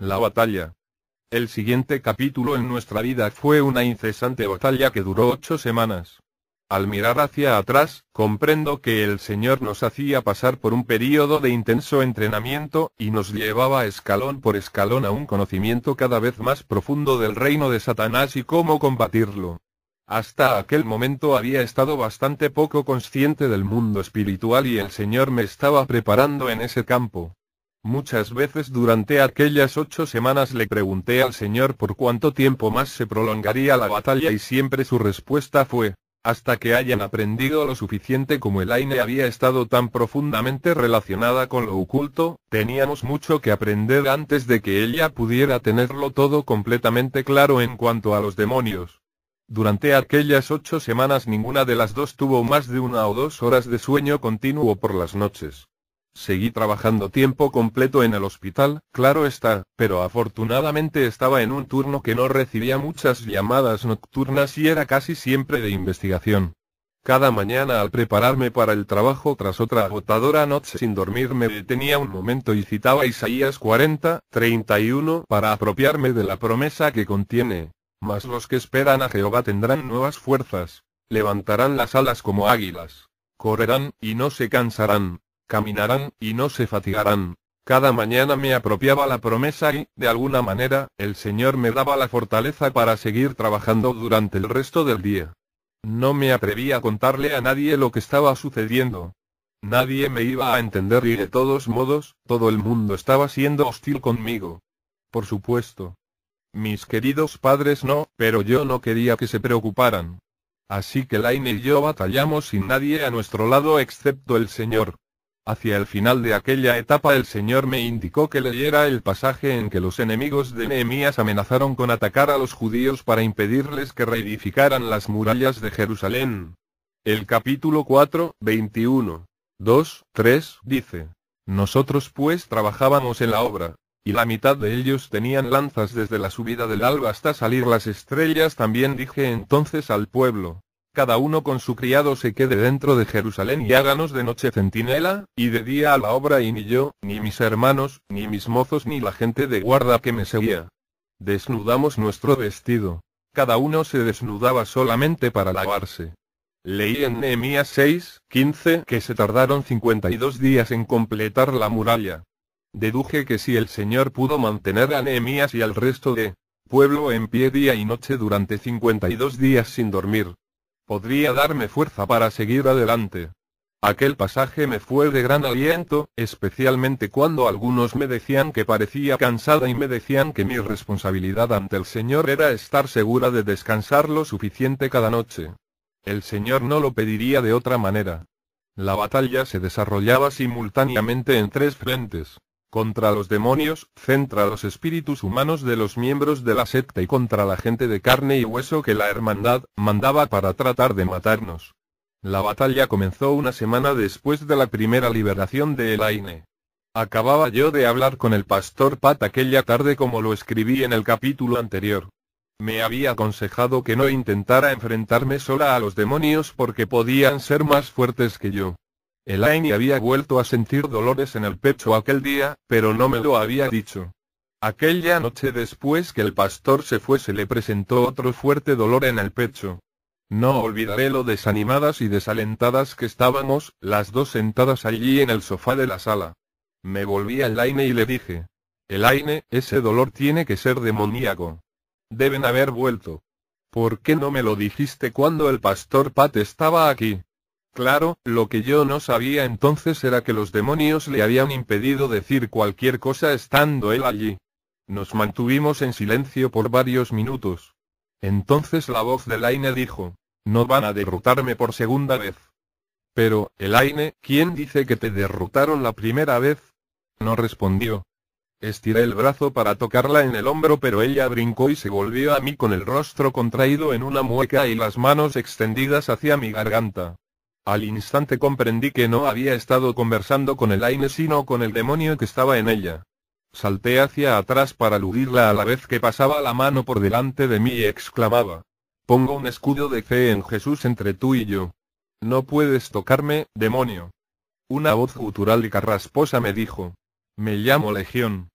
La batalla. El siguiente capítulo en nuestra vida fue una incesante batalla que duró 8 semanas. Al mirar hacia atrás, comprendo que el Señor nos hacía pasar por un período de intenso entrenamiento, y nos llevaba escalón por escalón a un conocimiento cada vez más profundo del reino de Satanás y cómo combatirlo. Hasta aquel momento había estado bastante poco consciente del mundo espiritual y el Señor me estaba preparando en ese campo. Muchas veces durante aquellas 8 semanas le pregunté al Señor por cuánto tiempo más se prolongaría la batalla y siempre su respuesta fue: hasta que hayan aprendido lo suficiente. Como Elaine había estado tan profundamente relacionada con lo oculto, teníamos mucho que aprender antes de que ella pudiera tenerlo todo completamente claro en cuanto a los demonios. Durante aquellas 8 semanas ninguna de las dos tuvo más de 1 o 2 horas de sueño continuo por las noches. Seguí trabajando tiempo completo en el hospital, claro está, pero afortunadamente estaba en un turno que no recibía muchas llamadas nocturnas y era casi siempre de investigación. Cada mañana al prepararme para el trabajo tras otra agotadora noche sin dormir me detenía un momento y citaba Isaías 40:31 para apropiarme de la promesa que contiene: mas los que esperan a Jehová tendrán nuevas fuerzas, levantarán las alas como águilas, correrán y no se cansarán, caminarán y no se fatigarán. Cada mañana me apropiaba la promesa y, de alguna manera, el Señor me daba la fortaleza para seguir trabajando durante el resto del día. No me atreví a contarle a nadie lo que estaba sucediendo. Nadie me iba a entender y de todos modos, todo el mundo estaba siendo hostil conmigo. Por supuesto. Mis queridos padres no, pero yo no quería que se preocuparan. Así que Elaine y yo batallamos sin nadie a nuestro lado excepto el Señor. Hacia el final de aquella etapa el Señor me indicó que leyera el pasaje en que los enemigos de Nehemías amenazaron con atacar a los judíos para impedirles que reedificaran las murallas de Jerusalén. El capítulo 4, 21, 2, 3 dice: nosotros pues trabajábamos en la obra, y la mitad de ellos tenían lanzas desde la subida del alba hasta salir las estrellas. También dije entonces al pueblo: cada uno con su criado se quede dentro de Jerusalén y háganos de noche centinela, y de día a la obra, y ni yo, ni mis hermanos, ni mis mozos, ni la gente de guarda que me seguía desnudamos nuestro vestido. Cada uno se desnudaba solamente para lavarse. Leí en Nehemías 6:15 que se tardaron 52 días en completar la muralla. Deduje que si el Señor pudo mantener a Nehemías y al resto de pueblo en pie día y noche durante 52 días sin dormir, podría darme fuerza para seguir adelante. Aquel pasaje me fue de gran aliento, especialmente cuando algunos me decían que parecía cansada y me decían que mi responsabilidad ante el Señor era estar segura de descansar lo suficiente cada noche. El Señor no lo pediría de otra manera. La batalla se desarrollaba simultáneamente en 3 frentes: contra los demonios, contra los espíritus humanos de los miembros de la secta y contra la gente de carne y hueso que la hermandad mandaba para tratar de matarnos. La batalla comenzó una semana después de la primera liberación de Elaine. Acababa yo de hablar con el pastor Pat aquella tarde, como lo escribí en el capítulo anterior. Me había aconsejado que no intentara enfrentarme sola a los demonios porque podían ser más fuertes que yo. Elaine había vuelto a sentir dolores en el pecho aquel día, pero no me lo había dicho. Aquella noche después que el pastor se fue se le presentó otro fuerte dolor en el pecho. No olvidaré lo desanimadas y desalentadas que estábamos, las dos sentadas allí en el sofá de la sala. Me volví a Elaine y le dije: Elaine, ese dolor tiene que ser demoníaco. Deben haber vuelto. ¿Por qué no me lo dijiste cuando el pastor Pat estaba aquí? Claro, lo que yo no sabía entonces era que los demonios le habían impedido decir cualquier cosa estando él allí. Nos mantuvimos en silencio por varios minutos. Entonces la voz de Elaine dijo: no van a derrotarme por segunda vez. Pero, Elaine, ¿quién dice que te derrotaron la primera vez? No respondió. Estiré el brazo para tocarla en el hombro, pero ella brincó y se volvió a mí con el rostro contraído en una mueca y las manos extendidas hacia mi garganta. Al instante comprendí que no había estado conversando con Elaine sino con el demonio que estaba en ella. Salté hacia atrás para eludirla a la vez que pasaba la mano por delante de mí y exclamaba: pongo un escudo de fe en Jesús entre tú y yo. No puedes tocarme, demonio. Una voz gutural y carrasposa me dijo: me llamo Legión.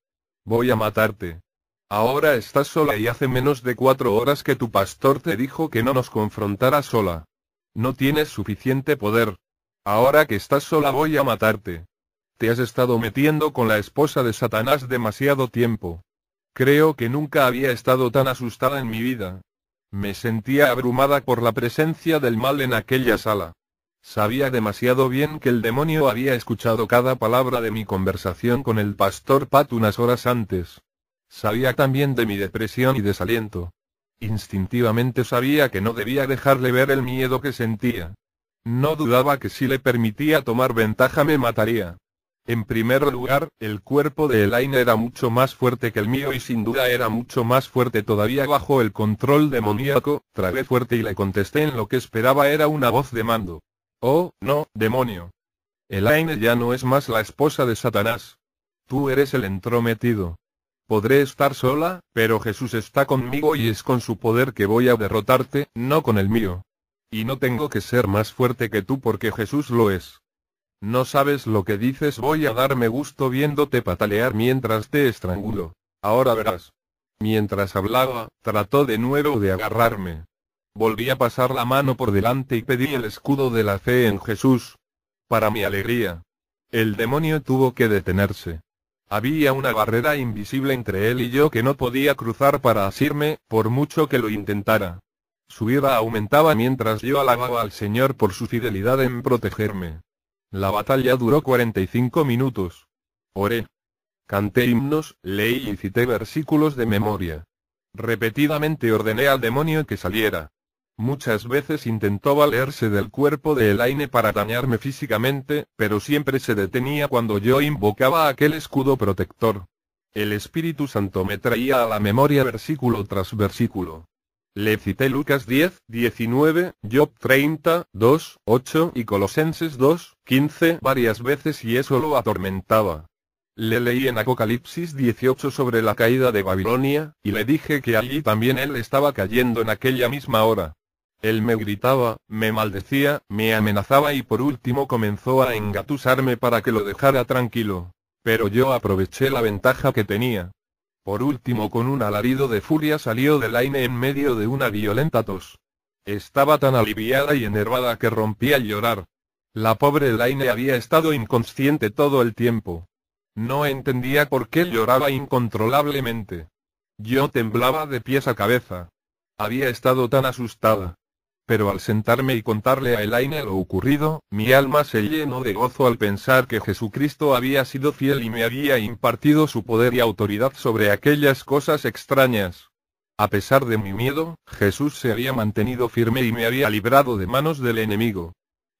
Voy a matarte. Ahora estás sola y hace menos de 4 horas que tu pastor te dijo que no nos confrontara sola. No tienes suficiente poder. Ahora que estás sola voy a matarte. Te has estado metiendo con la esposa de Satanás demasiado tiempo. Creo que nunca había estado tan asustada en mi vida. Me sentía abrumada por la presencia del mal en aquella sala. Sabía demasiado bien que el demonio había escuchado cada palabra de mi conversación con el pastor Pat unas horas antes. Sabía también de mi depresión y desaliento. Instintivamente sabía que no debía dejarle ver el miedo que sentía. No dudaba que si le permitía tomar ventaja me mataría. En primer lugar, el cuerpo de Elaine era mucho más fuerte que el mío y sin duda era mucho más fuerte todavía bajo el control demoníaco. Tragué fuerte y le contesté en lo que esperaba era una voz de mando. Oh, no, demonio. Elaine ya no es más la esposa de Satanás. Tú eres el entrometido. Podré estar sola, pero Jesús está conmigo y es con su poder que voy a derrotarte, no con el mío. Y no tengo que ser más fuerte que tú porque Jesús lo es. No sabes lo que dices, voy a darme gusto viéndote patalear mientras te estrangulo. Ahora verás. Mientras hablaba, trató de nuevo de agarrarme. Volví a pasar la mano por delante y pedí el escudo de la fe en Jesús. Para mi alegría, el demonio tuvo que detenerse. Había una barrera invisible entre él y yo que no podía cruzar para asirme, por mucho que lo intentara. Su ira aumentaba mientras yo alababa al Señor por su fidelidad en protegerme. La batalla duró 45 minutos. Oré. Canté himnos, leí y cité versículos de memoria. Repetidamente ordené al demonio que saliera. Muchas veces intentó valerse del cuerpo de Elaine para dañarme físicamente, pero siempre se detenía cuando yo invocaba aquel escudo protector. El Espíritu Santo me traía a la memoria versículo tras versículo. Le cité Lucas 10, 19, Job 30, 2, 8 y Colosenses 2, 15 varias veces y eso lo atormentaba. Le leí en Apocalipsis 18 sobre la caída de Babilonia, y le dije que allí también él estaba cayendo en aquella misma hora. Él me gritaba, me maldecía, me amenazaba y por último comenzó a engatusarme para que lo dejara tranquilo. Pero yo aproveché la ventaja que tenía. Por último con un alarido de furia salió de Elaine en medio de una violenta tos. Estaba tan aliviada y enervada que rompí a llorar. La pobre Elaine había estado inconsciente todo el tiempo. No entendía por qué lloraba incontrolablemente. Yo temblaba de pies a cabeza. Había estado tan asustada. Pero al sentarme y contarle a Elaine lo ocurrido, mi alma se llenó de gozo al pensar que Jesucristo había sido fiel y me había impartido su poder y autoridad sobre aquellas cosas extrañas. A pesar de mi miedo, Jesús se había mantenido firme y me había librado de manos del enemigo.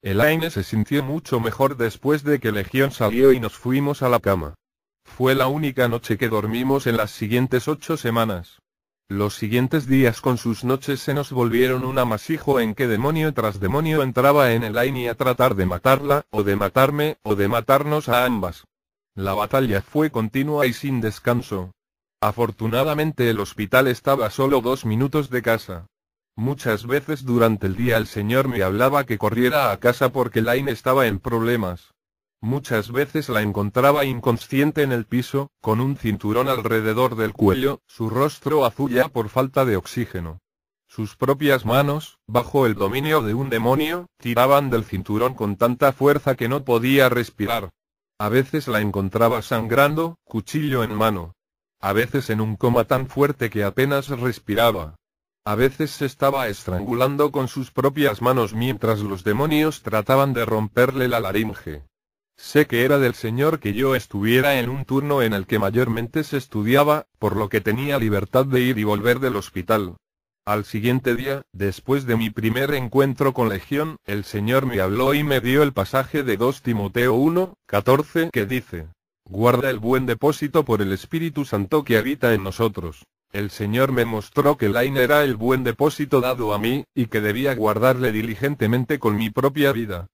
Elaine se sintió mucho mejor después de que Legión salió y nos fuimos a la cama. Fue la única noche que dormimos en las siguientes 8 semanas. Los siguientes días con sus noches se nos volvieron un amasijo en que demonio tras demonio entraba en Elaine a tratar de matarla, o de matarme, o de matarnos a ambas. La batalla fue continua y sin descanso. Afortunadamente el hospital estaba a solo 2 minutos de casa. Muchas veces durante el día el Señor me hablaba que corriera a casa porque Elaine estaba en problemas. Muchas veces la encontraba inconsciente en el piso, con un cinturón alrededor del cuello, su rostro azul ya por falta de oxígeno. Sus propias manos, bajo el dominio de un demonio, tiraban del cinturón con tanta fuerza que no podía respirar. A veces la encontraba sangrando, cuchillo en mano. A veces en un coma tan fuerte que apenas respiraba. A veces se estaba estrangulando con sus propias manos mientras los demonios trataban de romperle la laringe. Sé que era del Señor que yo estuviera en un turno en el que mayormente se estudiaba, por lo que tenía libertad de ir y volver del hospital. Al siguiente día, después de mi primer encuentro con Legión, el Señor me habló y me dio el pasaje de 2 Timoteo 1, 14 que dice: guarda el buen depósito por el Espíritu Santo que habita en nosotros. El Señor me mostró que Elaine era el buen depósito dado a mí, y que debía guardarle diligentemente con mi propia vida.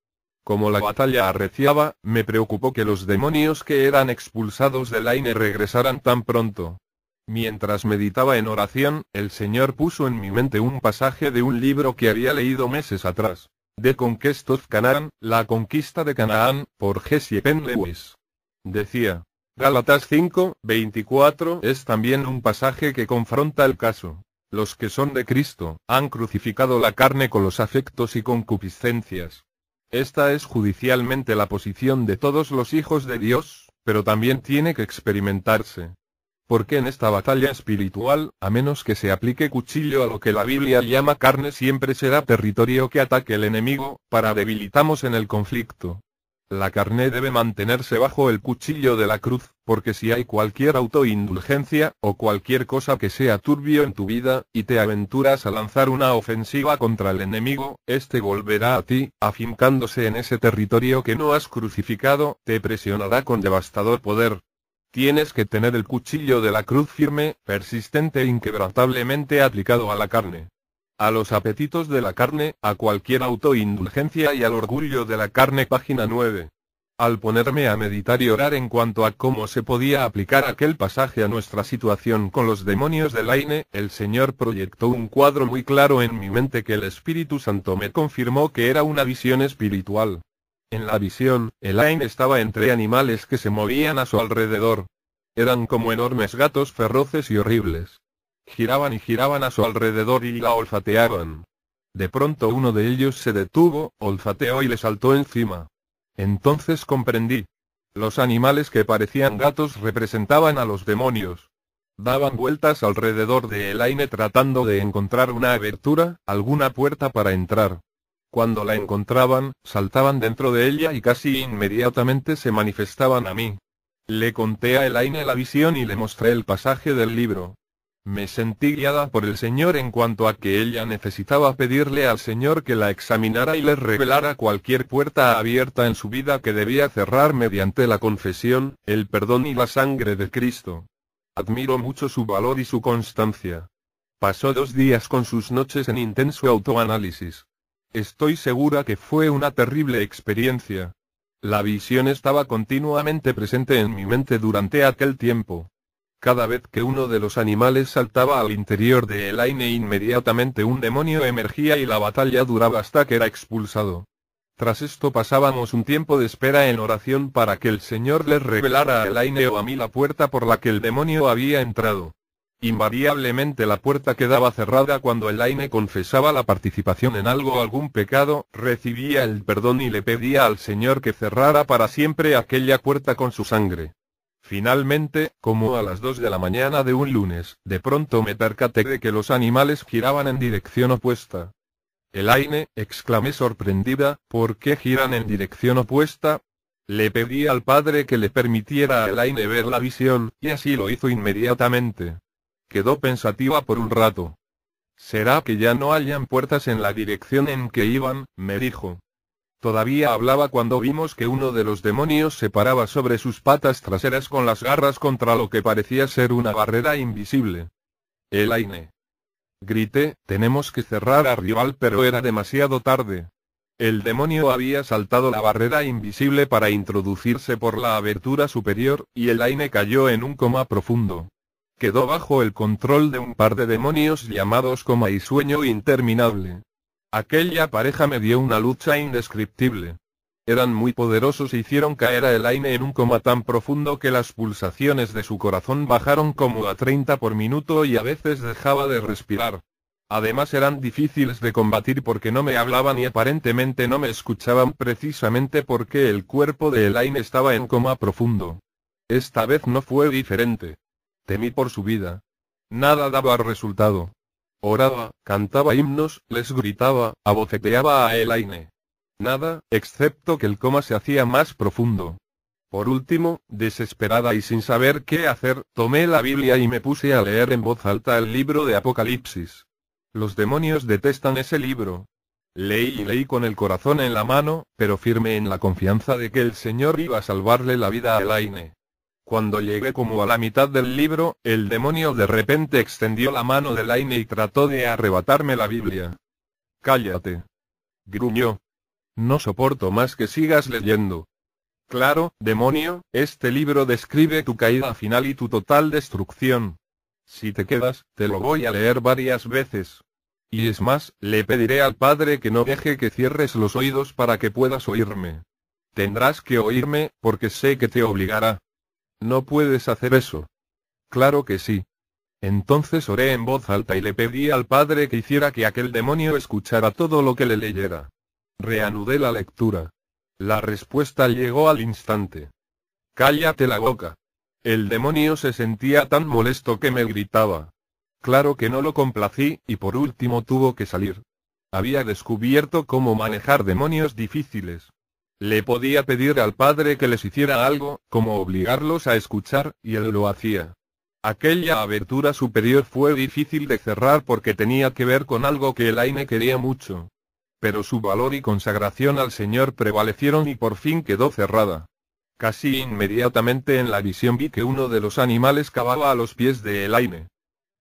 Como la batalla arreciaba, me preocupó que los demonios que eran expulsados de Elaine regresaran tan pronto. Mientras meditaba en oración, el Señor puso en mi mente un pasaje de un libro que había leído meses atrás. The Conquest of Canaan, La conquista de Canaán, por Jesse Penn Lewis. Decía: Gálatas 5:24 es también un pasaje que confronta el caso. Los que son de Cristo, han crucificado la carne con los afectos y concupiscencias. Esta es judicialmente la posición de todos los hijos de Dios, pero también tiene que experimentarse. Porque en esta batalla espiritual, a menos que se aplique cuchillo a lo que la Biblia llama carne, siempre será territorio que ataque el enemigo, para debilitamos en el conflicto. La carne debe mantenerse bajo el cuchillo de la cruz, porque si hay cualquier autoindulgencia, o cualquier cosa que sea turbio en tu vida, y te aventuras a lanzar una ofensiva contra el enemigo, este volverá a ti, afincándose en ese territorio que no has crucificado, te presionará con devastador poder. Tienes que tener el cuchillo de la cruz firme, persistente e inquebrantablemente aplicado a la carne. A los apetitos de la carne, a cualquier autoindulgencia y al orgullo de la carne. Página 9. Al ponerme a meditar y orar en cuanto a cómo se podía aplicar aquel pasaje a nuestra situación con los demonios del Aine, el Señor proyectó un cuadro muy claro en mi mente que el Espíritu Santo me confirmó que era una visión espiritual. En la visión, el Aine estaba entre animales que se movían a su alrededor. Eran como enormes gatos feroces y horribles. Giraban y giraban a su alrededor y la olfateaban. De pronto uno de ellos se detuvo, olfateó y le saltó encima. Entonces comprendí. Los animales que parecían gatos representaban a los demonios. Daban vueltas alrededor de Elaine tratando de encontrar una abertura, alguna puerta para entrar. Cuando la encontraban, saltaban dentro de ella y casi inmediatamente se manifestaban a mí. Le conté a Elaine la visión y le mostré el pasaje del libro. Me sentí guiada por el Señor en cuanto a que ella necesitaba pedirle al Señor que la examinara y le revelara cualquier puerta abierta en su vida que debía cerrar mediante la confesión, el perdón y la sangre de Cristo. Admiro mucho su valor y su constancia. Pasó 2 días con sus noches en intenso autoanálisis. Estoy segura que fue una terrible experiencia. La visión estaba continuamente presente en mi mente durante aquel tiempo. Cada vez que uno de los animales saltaba al interior de Elaine, inmediatamente un demonio emergía y la batalla duraba hasta que era expulsado. Tras esto pasábamos un tiempo de espera en oración para que el Señor les revelara a Elaine o a mí la puerta por la que el demonio había entrado. Invariablemente la puerta quedaba cerrada cuando Elaine confesaba la participación en algo o algún pecado, recibía el perdón y le pedía al Señor que cerrara para siempre aquella puerta con su sangre. Finalmente, como a las 2 de la mañana de un lunes, de pronto me percaté de que los animales giraban en dirección opuesta. Elaine, exclamé sorprendida, ¿por qué giran en dirección opuesta? Le pedí al Padre que le permitiera a Elaine ver la visión, y así lo hizo inmediatamente. Quedó pensativa por un rato. ¿Será que ya no hayan puertas en la dirección en que iban?, me dijo. Todavía hablaba cuando vimos que uno de los demonios se paraba sobre sus patas traseras con las garras contra lo que parecía ser una barrera invisible. Elaine. Grité, tenemos que cerrar a rival, pero era demasiado tarde. El demonio había saltado la barrera invisible para introducirse por la abertura superior, y Elaine cayó en un coma profundo. Quedó bajo el control de un par de demonios llamados coma y sueño interminable. Aquella pareja me dio una lucha indescriptible. Eran muy poderosos e hicieron caer a Elaine en un coma tan profundo que las pulsaciones de su corazón bajaron como a 30 por minuto y a veces dejaba de respirar. Además eran difíciles de combatir porque no me hablaban y aparentemente no me escuchaban, precisamente porque el cuerpo de Elaine estaba en coma profundo. Esta vez no fue diferente. Temí por su vida. Nada daba resultado. Oraba, cantaba himnos, les gritaba, abofeteaba a Elaine. Nada, excepto que el coma se hacía más profundo. Por último, desesperada y sin saber qué hacer, tomé la Biblia y me puse a leer en voz alta el libro de Apocalipsis. Los demonios detestan ese libro. Leí y leí con el corazón en la mano, pero firme en la confianza de que el Señor iba a salvarle la vida a Elaine. Cuando llegué como a la mitad del libro, el demonio de repente extendió la mano de Elaine y trató de arrebatarme la Biblia. «Cállate», gruñó. «No soporto más que sigas leyendo». «Claro, demonio, este libro describe tu caída final y tu total destrucción. Si te quedas, te lo voy a leer varias veces. Y es más, le pediré al Padre que no deje que cierres los oídos para que puedas oírme. Tendrás que oírme, porque sé que te obligará». No puedes hacer eso. Claro que sí. Entonces oré en voz alta y le pedí al Padre que hiciera que aquel demonio escuchara todo lo que le leyera. Reanudé la lectura. La respuesta llegó al instante. Cállate la boca. El demonio se sentía tan molesto que me gritaba. Claro que no lo complací, y por último tuvo que salir. Había descubierto cómo manejar demonios difíciles. Le podía pedir al Padre que les hiciera algo, como obligarlos a escuchar, y él lo hacía. Aquella abertura superior fue difícil de cerrar porque tenía que ver con algo que Elaine quería mucho. Pero su valor y consagración al Señor prevalecieron y por fin quedó cerrada. Casi inmediatamente en la visión vi que uno de los animales cavaba a los pies de Elaine.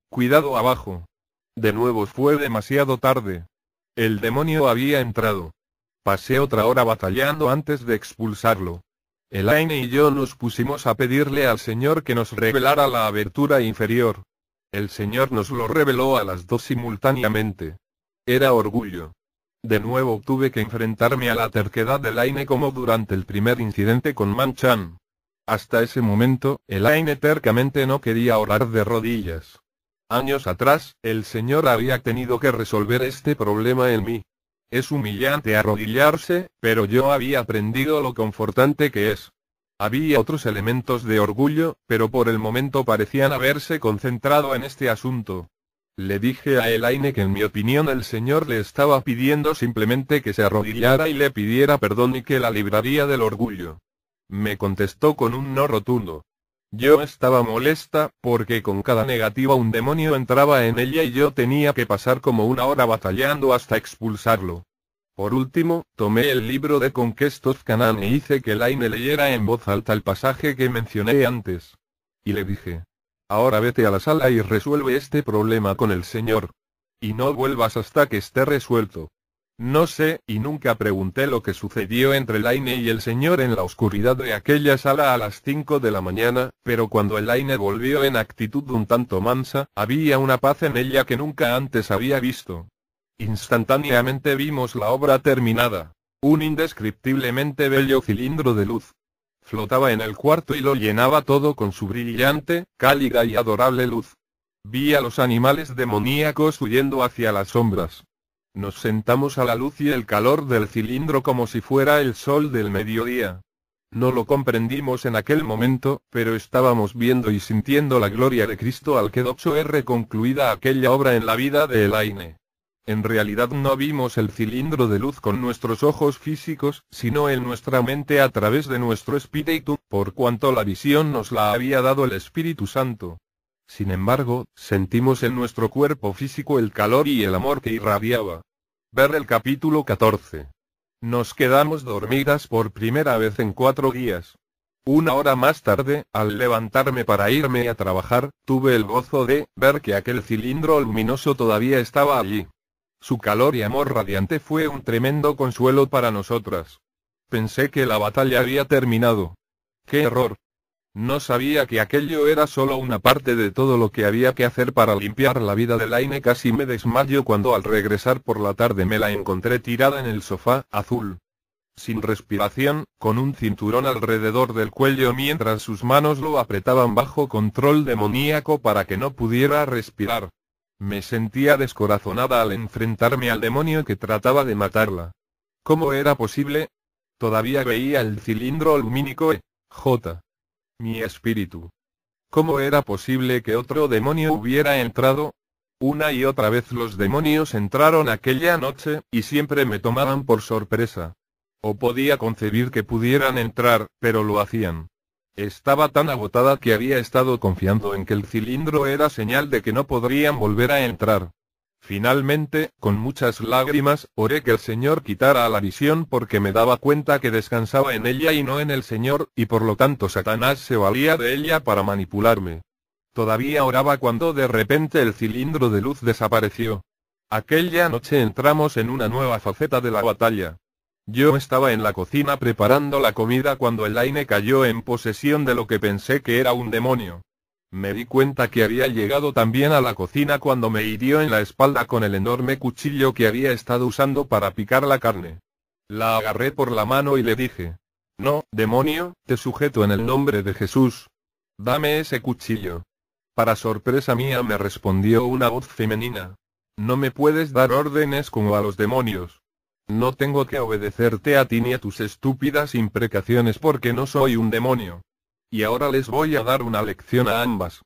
Cuidado abajo. De nuevo fue demasiado tarde. El demonio había entrado. Pasé otra hora batallando antes de expulsarlo. Elaine y yo nos pusimos a pedirle al Señor que nos revelara la abertura inferior. El Señor nos lo reveló a las dos simultáneamente. Era orgullo. De nuevo tuve que enfrentarme a la terquedad de Elaine como durante el primer incidente con Manchan. Hasta ese momento, Elaine tercamente no quería orar de rodillas. Años atrás, el Señor había tenido que resolver este problema en mí. Es humillante arrodillarse, pero yo había aprendido lo confortante que es. Había otros elementos de orgullo, pero por el momento parecían haberse concentrado en este asunto. Le dije a Elaine que en mi opinión el Señor le estaba pidiendo simplemente que se arrodillara y le pidiera perdón y que la libraría del orgullo. Me contestó con un no rotundo. Yo estaba molesta, porque con cada negativa un demonio entraba en ella y yo tenía que pasar como una hora batallando hasta expulsarlo. Por último, tomé el libro de Conquest of Canaan e hice que Elaine leyera en voz alta el pasaje que mencioné antes. Y le dije: ahora vete a la sala y resuelve este problema con el Señor. Y no vuelvas hasta que esté resuelto. No sé, y nunca pregunté lo que sucedió entre Elaine y el Señor en la oscuridad de aquella sala a las 5 de la mañana, pero cuando Elaine volvió en actitud un tanto mansa, había una paz en ella que nunca antes había visto. Instantáneamente vimos la obra terminada. Un indescriptiblemente bello cilindro de luz. Flotaba en el cuarto y lo llenaba todo con su brillante, cálida y adorable luz. Vi a los animales demoníacos huyendo hacia las sombras. Nos sentamos a la luz y el calor del cilindro como si fuera el sol del mediodía. No lo comprendimos en aquel momento, pero estábamos viendo y sintiendo la gloria de Cristo al que concluida aquella obra en la vida de Elaine. En realidad no vimos el cilindro de luz con nuestros ojos físicos, sino en nuestra mente a través de nuestro espíritu, por cuanto la visión nos la había dado el Espíritu Santo. Sin embargo, sentimos en nuestro cuerpo físico el calor y el amor que irradiaba. Ver el capítulo 14. Nos quedamos dormidas por primera vez en 4 días. Una hora más tarde, al levantarme para irme a trabajar, tuve el gozo de ver que aquel cilindro luminoso todavía estaba allí. Su calor y amor radiante fue un tremendo consuelo para nosotras. Pensé que la batalla había terminado. ¡Qué error! No sabía que aquello era solo una parte de todo lo que había que hacer para limpiar la vida de Elaine. Casi me desmayo cuando al regresar por la tarde me la encontré tirada en el sofá, azul. Sin respiración, con un cinturón alrededor del cuello mientras sus manos lo apretaban bajo control demoníaco para que no pudiera respirar. Me sentía descorazonada al enfrentarme al demonio que trataba de matarla. ¿Cómo era posible? Todavía veía el cilindro lumínico J. Mi espíritu. ¿Cómo era posible que otro demonio hubiera entrado? Una y otra vez los demonios entraron aquella noche, y siempre me tomaban por sorpresa. O podía concebir que pudieran entrar, pero lo hacían. Estaba tan agotada que había estado confiando en que el cilindro era señal de que no podrían volver a entrar. Finalmente, con muchas lágrimas, oré que el Señor quitara la visión porque me daba cuenta que descansaba en ella y no en el Señor, y por lo tanto Satanás se valía de ella para manipularme. Todavía oraba cuando de repente el cilindro de luz desapareció. Aquella noche entramos en una nueva faceta de la batalla. Yo estaba en la cocina preparando la comida cuando Elaine cayó en posesión de lo que pensé que era un demonio. Me di cuenta que había llegado también a la cocina cuando me hirió en la espalda con el enorme cuchillo que había estado usando para picar la carne. La agarré por la mano y le dije: «No, demonio, te sujeto en el nombre de Jesús». Dame ese cuchillo. Para sorpresa mía me respondió una voz femenina. No me puedes dar órdenes como a los demonios. No tengo que obedecerte a ti ni a tus estúpidas imprecaciones porque no soy un demonio. Y ahora les voy a dar una lección a ambas.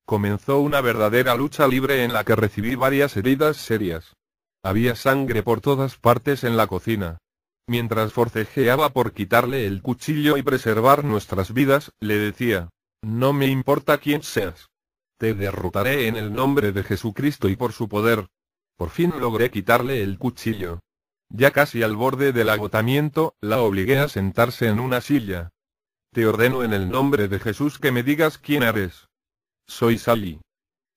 Comenzó una verdadera lucha libre en la que recibí varias heridas serias. Había sangre por todas partes en la cocina. Mientras forcejeaba por quitarle el cuchillo y preservar nuestras vidas, le decía, no me importa quién seas. Te derrotaré en el nombre de Jesucristo y por su poder. Por fin logré quitarle el cuchillo. Ya casi al borde del agotamiento, la obligué a sentarse en una silla. Te ordeno en el nombre de Jesús que me digas quién eres. Soy Sally.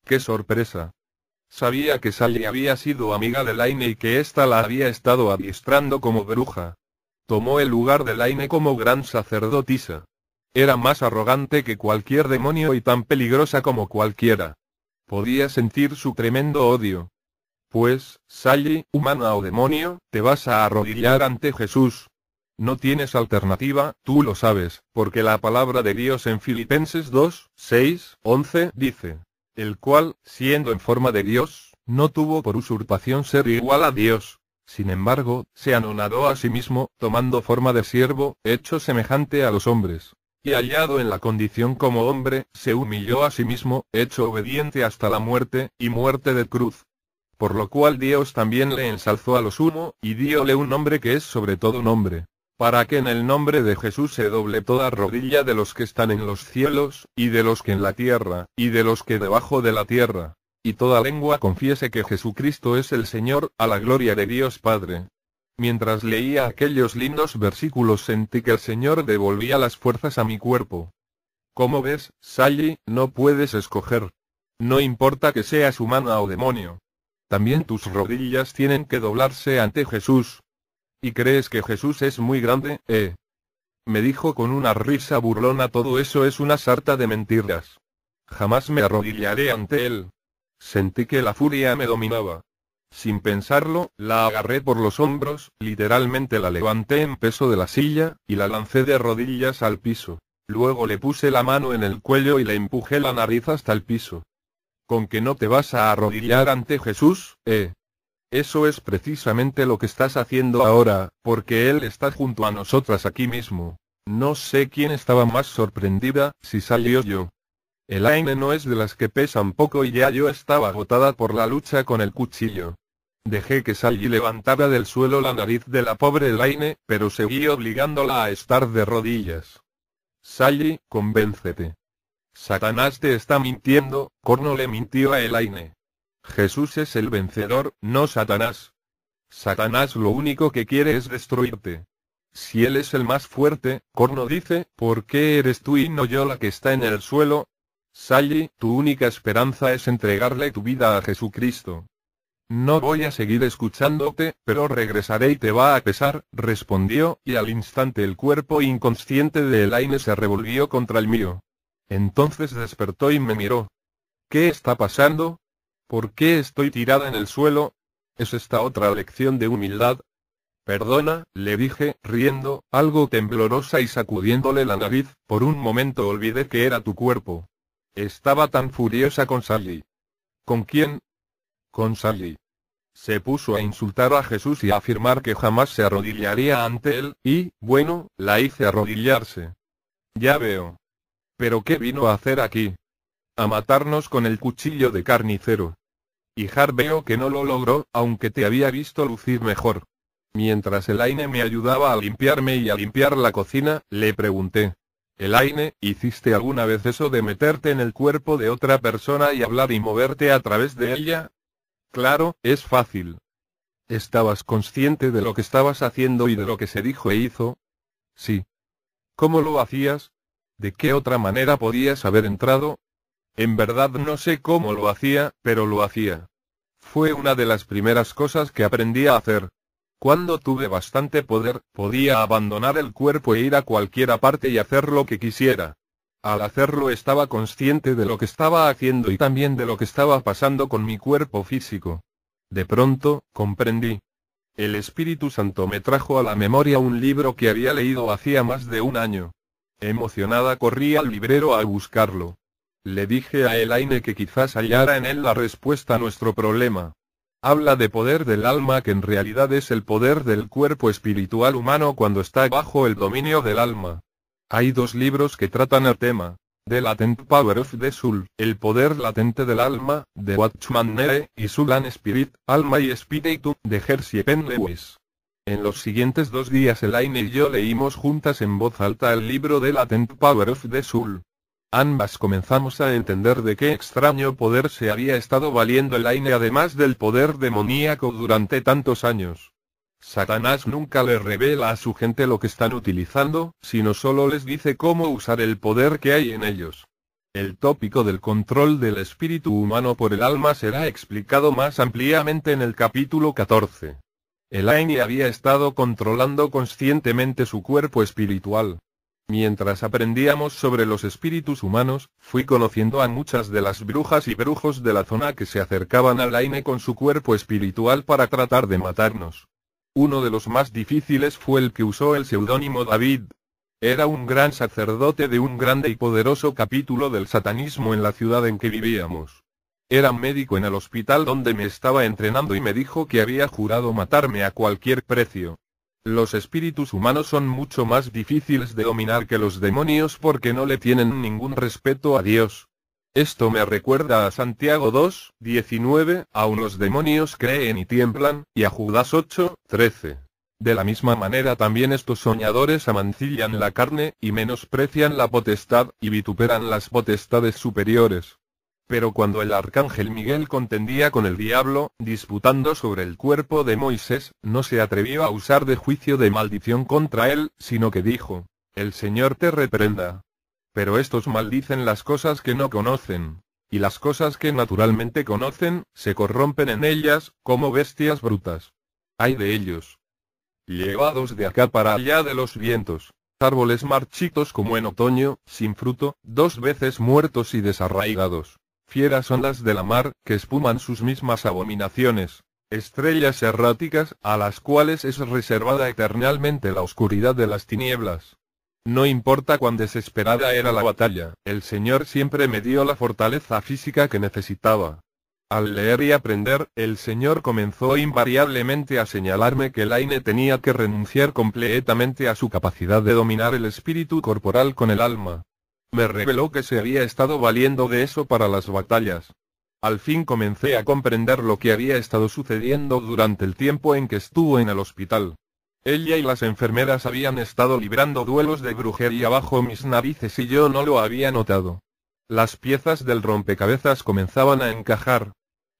¡Qué sorpresa! Sabía que Sally había sido amiga de Laine y que ésta la había estado adiestrando como bruja. Tomó el lugar de Laine como gran sacerdotisa. Era más arrogante que cualquier demonio y tan peligrosa como cualquiera. Podía sentir su tremendo odio. Pues, Sally, humana o demonio, te vas a arrodillar ante Jesús. No tienes alternativa, tú lo sabes, porque la palabra de Dios en Filipenses 2, 6, 11 dice, el cual, siendo en forma de Dios, no tuvo por usurpación ser igual a Dios. Sin embargo, se anonadó a sí mismo, tomando forma de siervo, hecho semejante a los hombres. Y hallado en la condición como hombre, se humilló a sí mismo, hecho obediente hasta la muerte, y muerte de cruz. Por lo cual Dios también le ensalzó a lo sumo, y dióle un nombre que es sobre todo nombre. Para que en el nombre de Jesús se doble toda rodilla de los que están en los cielos, y de los que en la tierra, y de los que debajo de la tierra. Y toda lengua confiese que Jesucristo es el Señor, a la gloria de Dios Padre. Mientras leía aquellos lindos versículos sentí que el Señor devolvía las fuerzas a mi cuerpo. Como ves, Sally, no puedes escoger. No importa que seas humana o demonio. También tus rodillas tienen que doblarse ante Jesús. ¿Y crees que Jesús es muy grande, Me dijo con una risa burlona, todo eso es una sarta de mentiras. Jamás me arrodillaré ante él. Sentí que la furia me dominaba. Sin pensarlo, la agarré por los hombros, literalmente la levanté en peso de la silla, y la lancé de rodillas al piso. Luego le puse la mano en el cuello y le empujé la nariz hasta el piso. ¿Con que no te vas a arrodillar ante Jesús, Eso es precisamente lo que estás haciendo ahora, porque Él está junto a nosotras aquí mismo. No sé quién estaba más sorprendida, si Sally o yo. Elaine no es de las que pesan poco y ya yo estaba agotada por la lucha con el cuchillo. Dejé que Sally levantara del suelo la nariz de la pobre Elaine, pero seguí obligándola a estar de rodillas. Sally, convéncete. Satanás te está mintiendo, Corno le mintió a Elaine. Jesús es el vencedor, no Satanás. Satanás lo único que quiere es destruirte. Si él es el más fuerte, Corno dice, ¿por qué eres tú y no yo la que está en el suelo? Sally, tu única esperanza es entregarle tu vida a Jesucristo. No voy a seguir escuchándote, pero regresaré y te va a pesar, respondió, y al instante el cuerpo inconsciente de Elaine se revolvió contra el mío. Entonces despertó y me miró. ¿Qué está pasando? ¿Por qué estoy tirada en el suelo? ¿Es esta otra lección de humildad? Perdona, le dije, riendo, algo temblorosa y sacudiéndole la nariz, por un momento olvidé que era tu cuerpo. Estaba tan furiosa con Sally. ¿Con quién? Con Sally. Se puso a insultar a Jesús y a afirmar que jamás se arrodillaría ante él, y, bueno, la hice arrodillarse. Ya veo. ¿Pero qué vino a hacer aquí? A matarnos con el cuchillo de carnicero. Y veo que no lo logró, aunque te había visto lucir mejor. Mientras Elaine me ayudaba a limpiarme y a limpiar la cocina, le pregunté. Elaine, ¿hiciste alguna vez eso de meterte en el cuerpo de otra persona y hablar y moverte a través de ella? Claro, es fácil. ¿Estabas consciente de lo que estabas haciendo y de lo que se dijo e hizo? Sí. ¿Cómo lo hacías? ¿De qué otra manera podías haber entrado? En verdad no sé cómo lo hacía, pero lo hacía. Fue una de las primeras cosas que aprendí a hacer. Cuando tuve bastante poder, podía abandonar el cuerpo e ir a cualquier parte y hacer lo que quisiera. Al hacerlo estaba consciente de lo que estaba haciendo y también de lo que estaba pasando con mi cuerpo físico. De pronto, comprendí. El Espíritu Santo me trajo a la memoria un libro que había leído hacía más de un año. Emocionada corrí al librero a buscarlo. Le dije a Elaine que quizás hallara en él la respuesta a nuestro problema. Habla de poder del alma, que en realidad es el poder del cuerpo espiritual humano cuando está bajo el dominio del alma. Hay 2 libros que tratan el tema. The Latent Power of the Soul, el poder latente del alma, de Watchman Nee, y Soul and Spirit, alma y espíritu, de Jersey Penn Lewis. En los siguientes 2 días Elaine y yo leímos juntas en voz alta el libro The Latent Power of the Soul. Ambas comenzamos a entender de qué extraño poder se había estado valiendo Elaine, además del poder demoníaco durante tantos años. Satanás nunca le revela a su gente lo que están utilizando, sino solo les dice cómo usar el poder que hay en ellos. El tópico del control del espíritu humano por el alma será explicado más ampliamente en el capítulo 14. Elaine había estado controlando conscientemente su cuerpo espiritual. Mientras aprendíamos sobre los espíritus humanos, fui conociendo a muchas de las brujas y brujos de la zona que se acercaban a Elaine con su cuerpo espiritual para tratar de matarnos. Uno de los más difíciles fue el que usó el seudónimo David. Era un gran sacerdote de un grande y poderoso capítulo del satanismo en la ciudad en que vivíamos. Era médico en el hospital donde me estaba entrenando y me dijo que había jurado matarme a cualquier precio. Los espíritus humanos son mucho más difíciles de dominar que los demonios porque no le tienen ningún respeto a Dios. Esto me recuerda a Santiago 2:19, aun los demonios creen y tiemblan, y a Judas 8:13. De la misma manera también estos soñadores amancillan la carne, y menosprecian la potestad, y vituperan las potestades superiores. Pero cuando el arcángel Miguel contendía con el diablo, disputando sobre el cuerpo de Moisés, no se atrevió a usar de juicio de maldición contra él, sino que dijo: «El Señor te reprenda». Pero estos maldicen las cosas que no conocen. Y las cosas que naturalmente conocen, se corrompen en ellas, como bestias brutas. ¡Ay de ellos! Llevados de acá para allá de los vientos. Árboles marchitos como en otoño, sin fruto, 2 veces muertos y desarraigados. Fieras ondas de la mar, que espuman sus mismas abominaciones. Estrellas erráticas, a las cuales es reservada eternalmente la oscuridad de las tinieblas. No importa cuán desesperada era la batalla, el Señor siempre me dio la fortaleza física que necesitaba. Al leer y aprender, el Señor comenzó invariablemente a señalarme que Elaine tenía que renunciar completamente a su capacidad de dominar el espíritu corporal con el alma. Me reveló que se había estado valiendo de eso para las batallas. Al fin comencé a comprender lo que había estado sucediendo durante el tiempo en que estuvo en el hospital. Ella y las enfermeras habían estado librando duelos de brujería bajo mis narices y yo no lo había notado. Las piezas del rompecabezas comenzaban a encajar.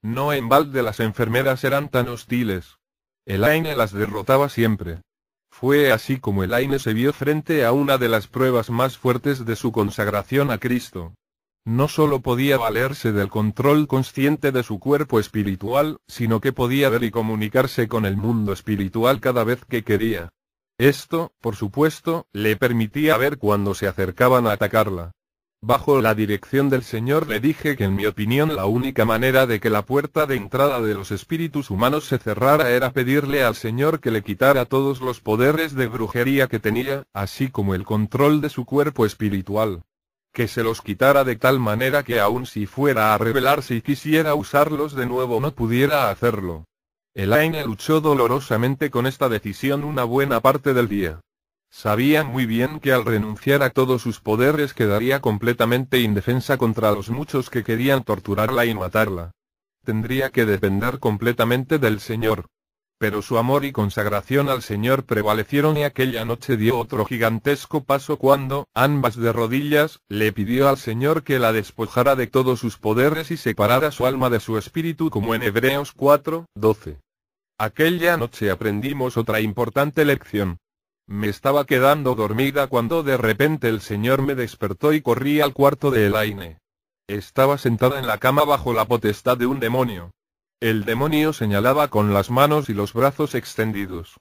No en balde las enfermeras eran tan hostiles. Elaine las derrotaba siempre. Fue así como Elaine se vio frente a una de las pruebas más fuertes de su consagración a Cristo. No solo podía valerse del control consciente de su cuerpo espiritual, sino que podía ver y comunicarse con el mundo espiritual cada vez que quería. Esto, por supuesto, le permitía ver cuando se acercaban a atacarla. Bajo la dirección del Señor le dije que en mi opinión la única manera de que la puerta de entrada de los espíritus humanos se cerrara era pedirle al Señor que le quitara todos los poderes de brujería que tenía, así como el control de su cuerpo espiritual. Que se los quitara de tal manera que aun si fuera a rebelarse y quisiera usarlos de nuevo no pudiera hacerlo. Elaine luchó dolorosamente con esta decisión una buena parte del día. Sabía muy bien que al renunciar a todos sus poderes quedaría completamente indefensa contra los muchos que querían torturarla y matarla. Tendría que depender completamente del Señor. Pero su amor y consagración al Señor prevalecieron y aquella noche dio otro gigantesco paso cuando, ambas de rodillas, le pidió al Señor que la despojara de todos sus poderes y separara su alma de su espíritu como en Hebreos 4:12. Aquella noche aprendimos otra importante lección. Me estaba quedando dormida cuando de repente el Señor me despertó y corrí al cuarto de Elaine. Estaba sentada en la cama bajo la potestad de un demonio. El demonio señalaba con las manos y los brazos extendidos.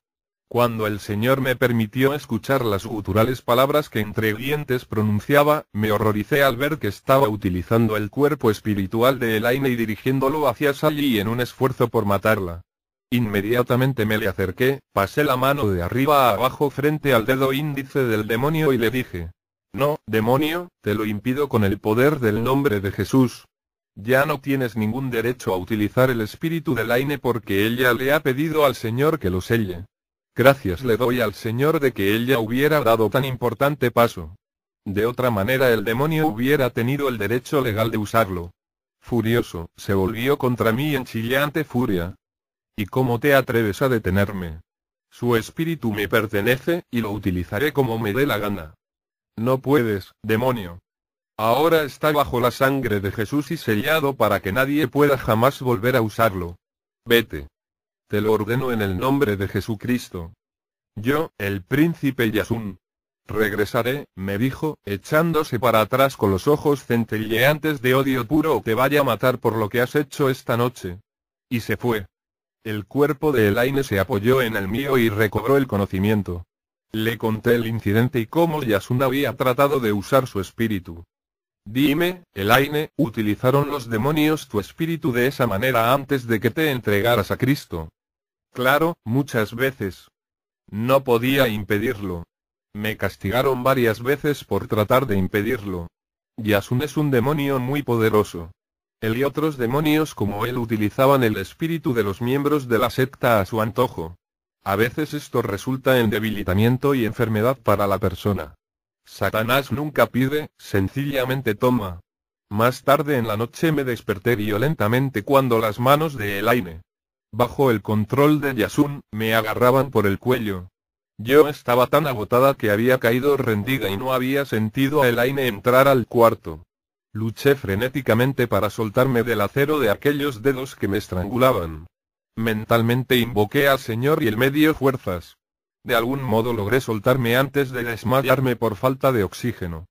Cuando el Señor me permitió escuchar las guturales palabras que entre dientes pronunciaba, me horroricé al ver que estaba utilizando el cuerpo espiritual de Elaine y dirigiéndolo hacia Sally en un esfuerzo por matarla. Inmediatamente me le acerqué, pasé la mano de arriba a abajo frente al dedo índice del demonio y le dije: No, demonio, te lo impido con el poder del nombre de Jesús. Ya no tienes ningún derecho a utilizar el espíritu de Elaine porque ella le ha pedido al Señor que lo selle. Gracias le doy al Señor de que ella hubiera dado tan importante paso. De otra manera el demonio hubiera tenido el derecho legal de usarlo. Furioso, se volvió contra mí en chillante furia. ¿Y cómo te atreves a detenerme? Su espíritu me pertenece, y lo utilizaré como me dé la gana. No puedes, demonio. Ahora está bajo la sangre de Jesús y sellado para que nadie pueda jamás volver a usarlo. Vete. Te lo ordeno en el nombre de Jesucristo. Yo, el príncipe Yasun. Regresaré, me dijo, echándose para atrás con los ojos centelleantes de odio puro o te vaya a matar por lo que has hecho esta noche. Y se fue. El cuerpo de Elaine se apoyó en el mío y recobró el conocimiento. Le conté el incidente y cómo Yasun había tratado de usar su espíritu. Dime, Elaine, ¿utilizaron los demonios tu espíritu de esa manera antes de que te entregaras a Cristo? Claro, muchas veces. No podía impedirlo. Me castigaron varias veces por tratar de impedirlo. Yasun es un demonio muy poderoso. Él y otros demonios como él utilizaban el espíritu de los miembros de la secta a su antojo. A veces esto resulta en debilitamiento y enfermedad para la persona. Satanás nunca pide, sencillamente toma. Más tarde en la noche me desperté violentamente cuando las manos de Elaine, bajo el control de Yasun, me agarraban por el cuello. Yo estaba tan agotada que había caído rendida y no había sentido a Elaine entrar al cuarto. Luché frenéticamente para soltarme del acero de aquellos dedos que me estrangulaban. Mentalmente invoqué al Señor y él me dio fuerzas. De algún modo logré soltarme antes de desmayarme por falta de oxígeno.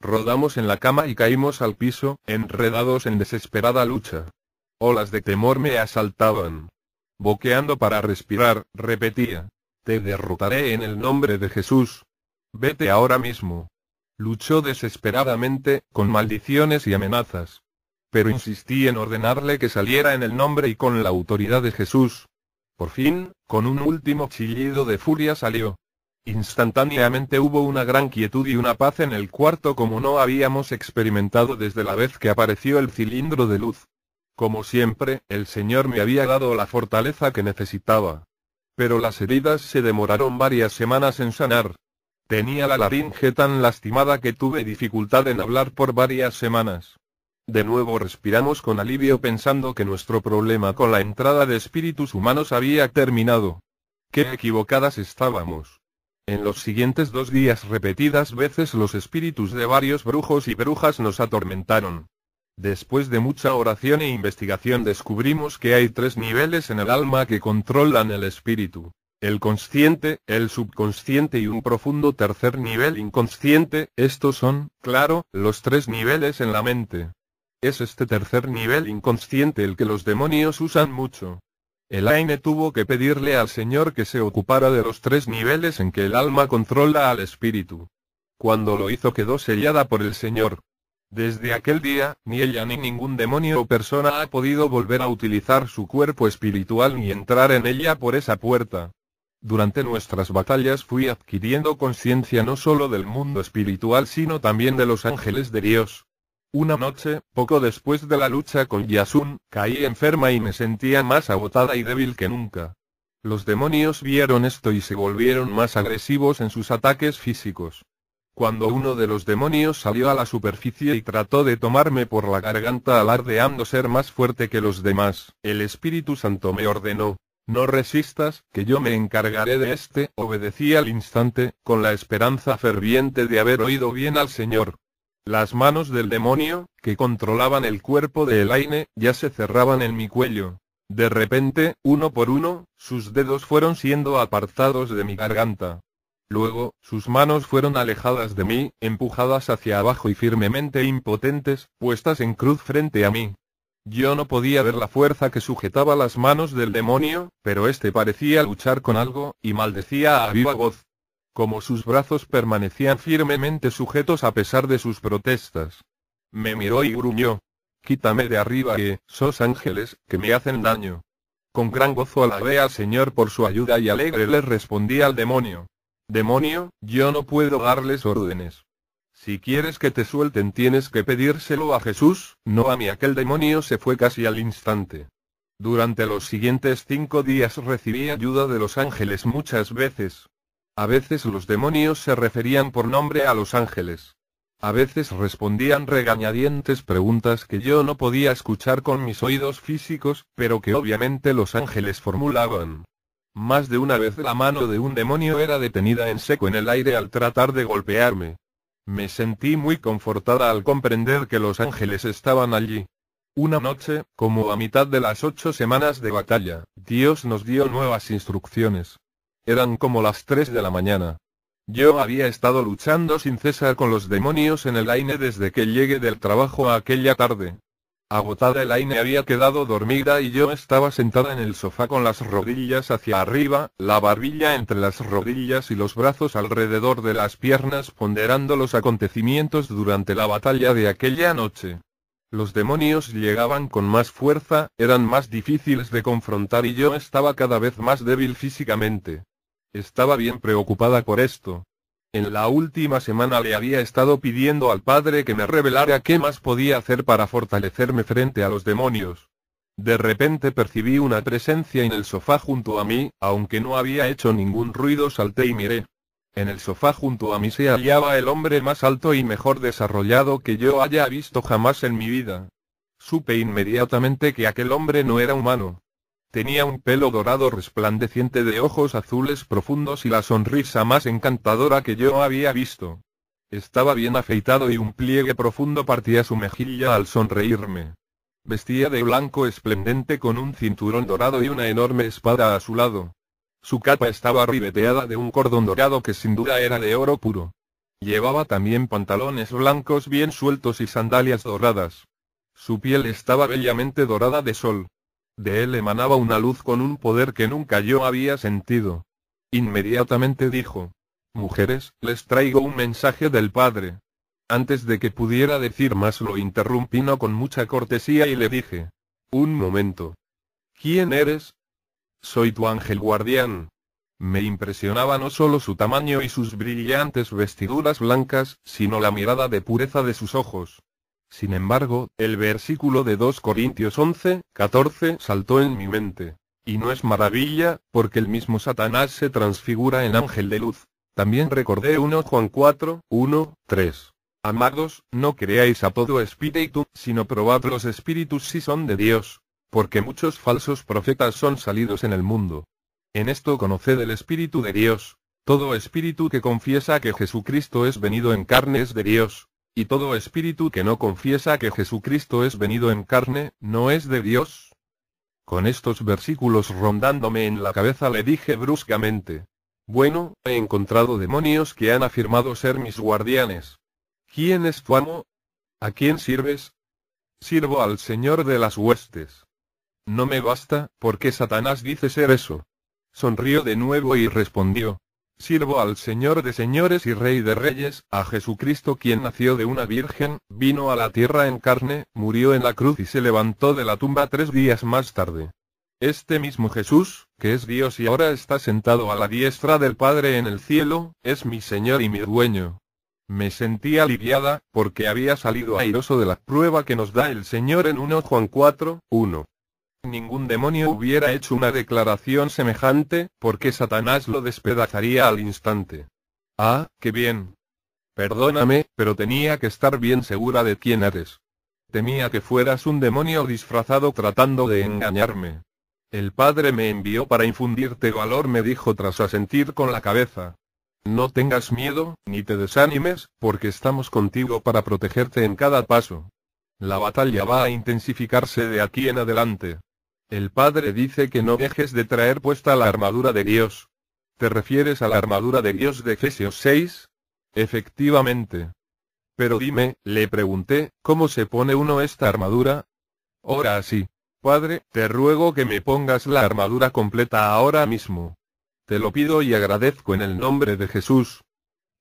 Rodamos en la cama y caímos al piso, enredados en desesperada lucha. Olas de temor me asaltaban. Boqueando para respirar, repetía: te derrotaré en el nombre de Jesús. Vete ahora mismo. Luchó desesperadamente, con maldiciones y amenazas. Pero insistí en ordenarle que saliera en el nombre y con la autoridad de Jesús. Por fin, con un último chillido de furia salió. Instantáneamente hubo una gran quietud y una paz en el cuarto como no habíamos experimentado desde la vez que apareció el cilindro de luz. Como siempre, el Señor me había dado la fortaleza que necesitaba. Pero las heridas se demoraron varias semanas en sanar. Tenía la laringe tan lastimada que tuve dificultad en hablar por varias semanas. De nuevo respiramos con alivio pensando que nuestro problema con la entrada de espíritus humanos había terminado. ¡Qué equivocadas estábamos! En los siguientes 2 días repetidas veces los espíritus de varios brujos y brujas nos atormentaron. Después de mucha oración e investigación descubrimos que hay 3 niveles en el alma que controlan el espíritu: el consciente, el subconsciente y un profundo tercer nivel inconsciente. Estos son, claro, los 3 niveles en la mente. Es este tercer nivel inconsciente el que los demonios usan mucho. Elaine tuvo que pedirle al Señor que se ocupara de los 3 niveles en que el alma controla al espíritu. Cuando lo hizo quedó sellada por el Señor. Desde aquel día, ni ella ni ningún demonio o persona ha podido volver a utilizar su cuerpo espiritual ni entrar en ella por esa puerta. Durante nuestras batallas fui adquiriendo conciencia no solo del mundo espiritual sino también de los ángeles de Dios. Una noche, poco después de la lucha con Yasun, caí enferma y me sentía más agotada y débil que nunca. Los demonios vieron esto y se volvieron más agresivos en sus ataques físicos. Cuando uno de los demonios salió a la superficie y trató de tomarme por la garganta alardeando ser más fuerte que los demás, el Espíritu Santo me ordenó: no resistas, que yo me encargaré de este. Obedecí al instante, con la esperanza ferviente de haber oído bien al Señor. Las manos del demonio, que controlaban el cuerpo de Elaine, ya se cerraban en mi cuello. De repente, uno por uno, sus dedos fueron siendo apartados de mi garganta. Luego, sus manos fueron alejadas de mí, empujadas hacia abajo y firmemente impotentes, puestas en cruz frente a mí. Yo no podía ver la fuerza que sujetaba las manos del demonio, pero este parecía luchar con algo, y maldecía a viva voz. Como sus brazos permanecían firmemente sujetos a pesar de sus protestas. Me miró y gruñó: quítame de arriba que, sos ángeles, que me hacen daño. Con gran gozo alabé al Señor por su ayuda y alegre le respondí al demonio: demonio, yo no puedo darles órdenes. Si quieres que te suelten tienes que pedírselo a Jesús, no a mí. Aquel demonio se fue casi al instante. Durante los siguientes 5 días recibí ayuda de los ángeles muchas veces. A veces los demonios se referían por nombre a los ángeles. A veces respondían regañadientes preguntas que yo no podía escuchar con mis oídos físicos, pero que obviamente los ángeles formulaban. Más de una vez la mano de un demonio era detenida en seco en el aire al tratar de golpearme. Me sentí muy confortada al comprender que los ángeles estaban allí. Una noche, como a mitad de las 8 semanas de batalla, Dios nos dio nuevas instrucciones. Eran como las 3 de la mañana. Yo había estado luchando sin cesar con los demonios en el aire desde que llegué del trabajo aquella tarde. Agotada, el aire había quedado dormida y yo estaba sentada en el sofá con las rodillas hacia arriba, la barbilla entre las rodillas y los brazos alrededor de las piernas, ponderando los acontecimientos durante la batalla de aquella noche. Los demonios llegaban con más fuerza, eran más difíciles de confrontar y yo estaba cada vez más débil físicamente. Estaba bien preocupada por esto. En la última semana le había estado pidiendo al Padre que me revelara qué más podía hacer para fortalecerme frente a los demonios. De repente percibí una presencia en el sofá junto a mí, aunque no había hecho ningún ruido. Salté y miré. En el sofá junto a mí se hallaba el hombre más alto y mejor desarrollado que yo haya visto jamás en mi vida. Supe inmediatamente que aquel hombre no era humano. Tenía un pelo dorado resplandeciente de ojos azules profundos y la sonrisa más encantadora que yo había visto. Estaba bien afeitado y un pliegue profundo partía su mejilla al sonreírme. Vestía de blanco esplendente con un cinturón dorado y una enorme espada a su lado. Su capa estaba ribeteada de un cordón dorado que sin duda era de oro puro. Llevaba también pantalones blancos bien sueltos y sandalias doradas. Su piel estaba bellamente dorada de sol. De él emanaba una luz con un poder que nunca yo había sentido. Inmediatamente dijo: «Mujeres, les traigo un mensaje del Padre». Antes de que pudiera decir más lo interrumpí con mucha cortesía y le dije: «Un momento. ¿Quién eres?» «Soy tu ángel guardián». Me impresionaba no solo su tamaño y sus brillantes vestiduras blancas, sino la mirada de pureza de sus ojos. Sin embargo, el versículo de 2 Corintios 11:14 saltó en mi mente. Y no es maravilla, porque el mismo Satanás se transfigura en ángel de luz. También recordé 1 Juan 4:1-3. Amados, no creáis a todo espíritu, sino probad los espíritus si son de Dios. Porque muchos falsos profetas son salidos en el mundo. En esto conoced el Espíritu de Dios. Todo espíritu que confiesa que Jesucristo es venido en carne es de Dios. Y todo espíritu que no confiesa que Jesucristo es venido en carne, no es de Dios. Con estos versículos rondándome en la cabeza le dije bruscamente: «Bueno, he encontrado demonios que han afirmado ser mis guardianes. ¿Quién es tu amo? ¿A quién sirves?» «Sirvo al Señor de las huestes». «No me basta, porque Satanás dice ser eso». Sonrió de nuevo y respondió: «Sirvo al Señor de señores y Rey de reyes, a Jesucristo, quien nació de una virgen, vino a la tierra en carne, murió en la cruz y se levantó de la tumba 3 días más tarde. Este mismo Jesús, que es Dios y ahora está sentado a la diestra del Padre en el cielo, es mi Señor y mi dueño». Me sentí aliviada, porque había salido airoso de la prueba que nos da el Señor en 1 Juan 4:1. Ningún demonio hubiera hecho una declaración semejante, porque Satanás lo despedazaría al instante. «Ah, qué bien. Perdóname, pero tenía que estar bien segura de quién eres. Temía que fueras un demonio disfrazado tratando de engañarme. El Padre me envió para infundirte valor», me dijo tras asentir con la cabeza. «No tengas miedo, ni te desanimes, porque estamos contigo para protegerte en cada paso. La batalla va a intensificarse de aquí en adelante. El Padre dice que no dejes de traer puesta la armadura de Dios». ¿Te refieres a la armadura de Dios de Efesios 6? Efectivamente. Pero dime, le pregunté, ¿cómo se pone uno esta armadura? Ora así: «Padre, te ruego que me pongas la armadura completa ahora mismo. Te lo pido y agradezco en el nombre de Jesús».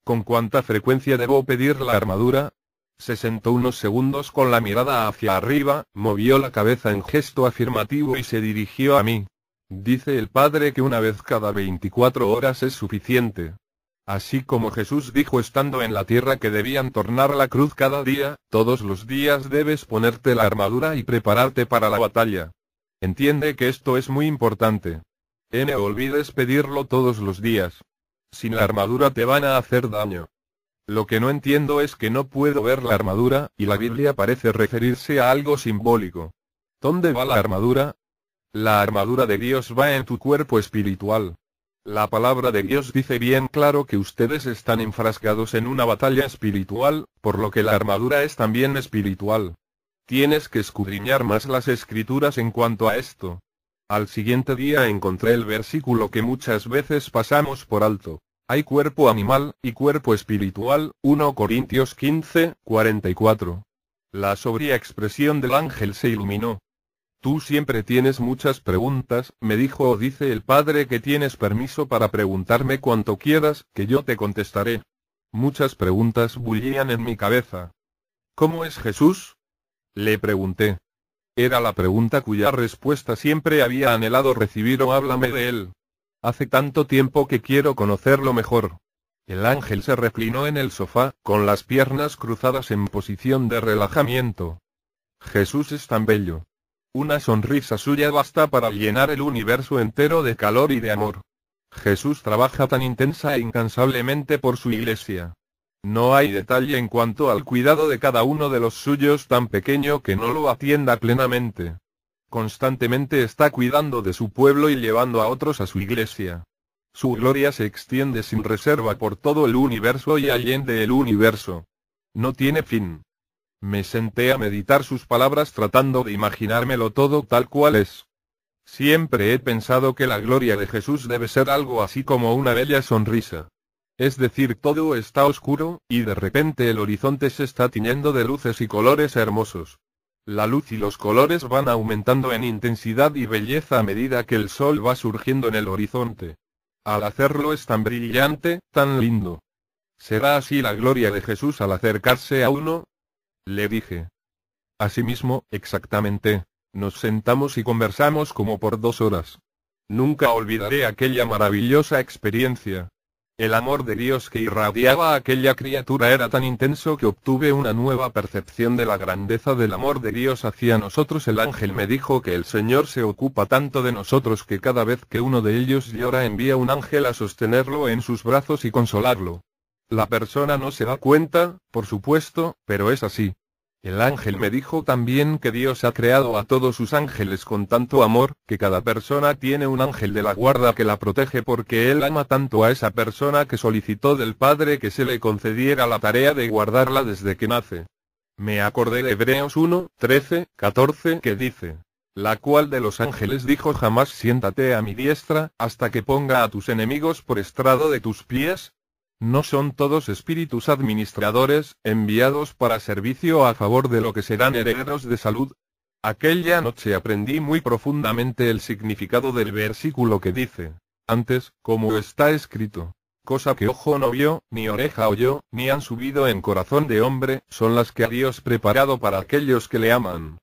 ¿Con cuánta frecuencia debo pedir la armadura? Se sentó unos segundos con la mirada hacia arriba, movió la cabeza en gesto afirmativo y se dirigió a mí. «Dice el Padre que una vez cada 24 horas es suficiente». Así como Jesús dijo estando en la tierra que debían tornar la cruz cada día, todos los días debes ponerte la armadura y prepararte para la batalla. Entiende que esto es muy importante. No olvides pedirlo todos los días. Sin la armadura te van a hacer daño. Lo que no entiendo es que no puedo ver la armadura, y la Biblia parece referirse a algo simbólico. ¿Dónde va la armadura? La armadura de Dios va en tu cuerpo espiritual. La palabra de Dios dice bien claro que ustedes están enfrascados en una batalla espiritual, por lo que la armadura es también espiritual. Tienes que escudriñar más las escrituras en cuanto a esto. Al siguiente día encontré el versículo que muchas veces pasamos por alto. Hay cuerpo animal, y cuerpo espiritual, 1 Corintios 15, 44. La sobria expresión del ángel se iluminó. Tú siempre tienes muchas preguntas, me dijo o dice el Padre que tienes permiso para preguntarme cuanto quieras, que yo te contestaré. Muchas preguntas bullían en mi cabeza. ¿Cómo es Jesús? Le pregunté. Era la pregunta cuya respuesta siempre había anhelado recibir o háblame de él. Hace tanto tiempo que quiero conocerlo mejor. El ángel se reclinó en el sofá, con las piernas cruzadas en posición de relajamiento. Jesús es tan bello. Una sonrisa suya basta para llenar el universo entero de calor y de amor. Jesús trabaja tan intensa e incansablemente por su iglesia. No hay detalle en cuanto al cuidado de cada uno de los suyos tan pequeño que no lo atienda plenamente. Constantemente está cuidando de su pueblo y llevando a otros a su iglesia. Su gloria se extiende sin reserva por todo el universo y allende el universo. No tiene fin. Me senté a meditar sus palabras tratando de imaginármelo todo tal cual es. Siempre he pensado que la gloria de Jesús debe ser algo así como una bella sonrisa. Es decir, todo está oscuro, y de repente el horizonte se está tiñendo de luces y colores hermosos. La luz y los colores van aumentando en intensidad y belleza a medida que el sol va surgiendo en el horizonte. Al hacerlo es tan brillante, tan lindo. ¿Será así la gloria de Jesús al acercarse a uno? Le dije. Asimismo, exactamente. Nos sentamos y conversamos como por 2 horas. Nunca olvidaré aquella maravillosa experiencia. El amor de Dios que irradiaba a aquella criatura era tan intenso que obtuve una nueva percepción de la grandeza del amor de Dios hacia nosotros. El ángel me dijo que el Señor se ocupa tanto de nosotros que cada vez que uno de ellos llora envía un ángel a sostenerlo en sus brazos y consolarlo. La persona no se da cuenta, por supuesto, pero es así. El ángel me dijo también que Dios ha creado a todos sus ángeles con tanto amor, que cada persona tiene un ángel de la guarda que la protege porque Él ama tanto a esa persona que solicitó del Padre que se le concediera la tarea de guardarla desde que nace. Me acordé de Hebreos 1, 13, 14 que dice: la cual de los ángeles dijo jamás siéntate a mi diestra, hasta que ponga a tus enemigos por estrado de tus pies. ¿No son todos espíritus administradores, enviados para servicio a favor de lo que serán herederos de salud? Aquella noche aprendí muy profundamente el significado del versículo que dice: antes, como está escrito, cosa que ojo no vio, ni oreja oyó, ni han subido en corazón de hombre, son las que ha Dios preparado para aquellos que le aman.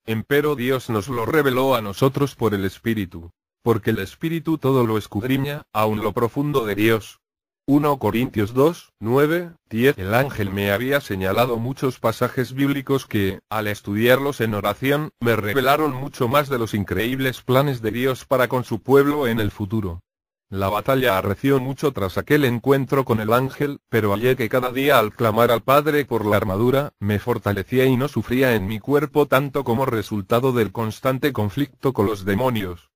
Empero Dios nos lo reveló a nosotros por el Espíritu. Porque el Espíritu todo lo escudriña, aun lo profundo de Dios. 1 Corintios 2, 9, 10. El ángel me había señalado muchos pasajes bíblicos que, al estudiarlos en oración, me revelaron mucho más de los increíbles planes de Dios para con su pueblo en el futuro. La batalla arreció mucho tras aquel encuentro con el ángel, pero hallé que cada día al clamar al Padre por la armadura, me fortalecía y no sufría en mi cuerpo tanto como resultado del constante conflicto con los demonios.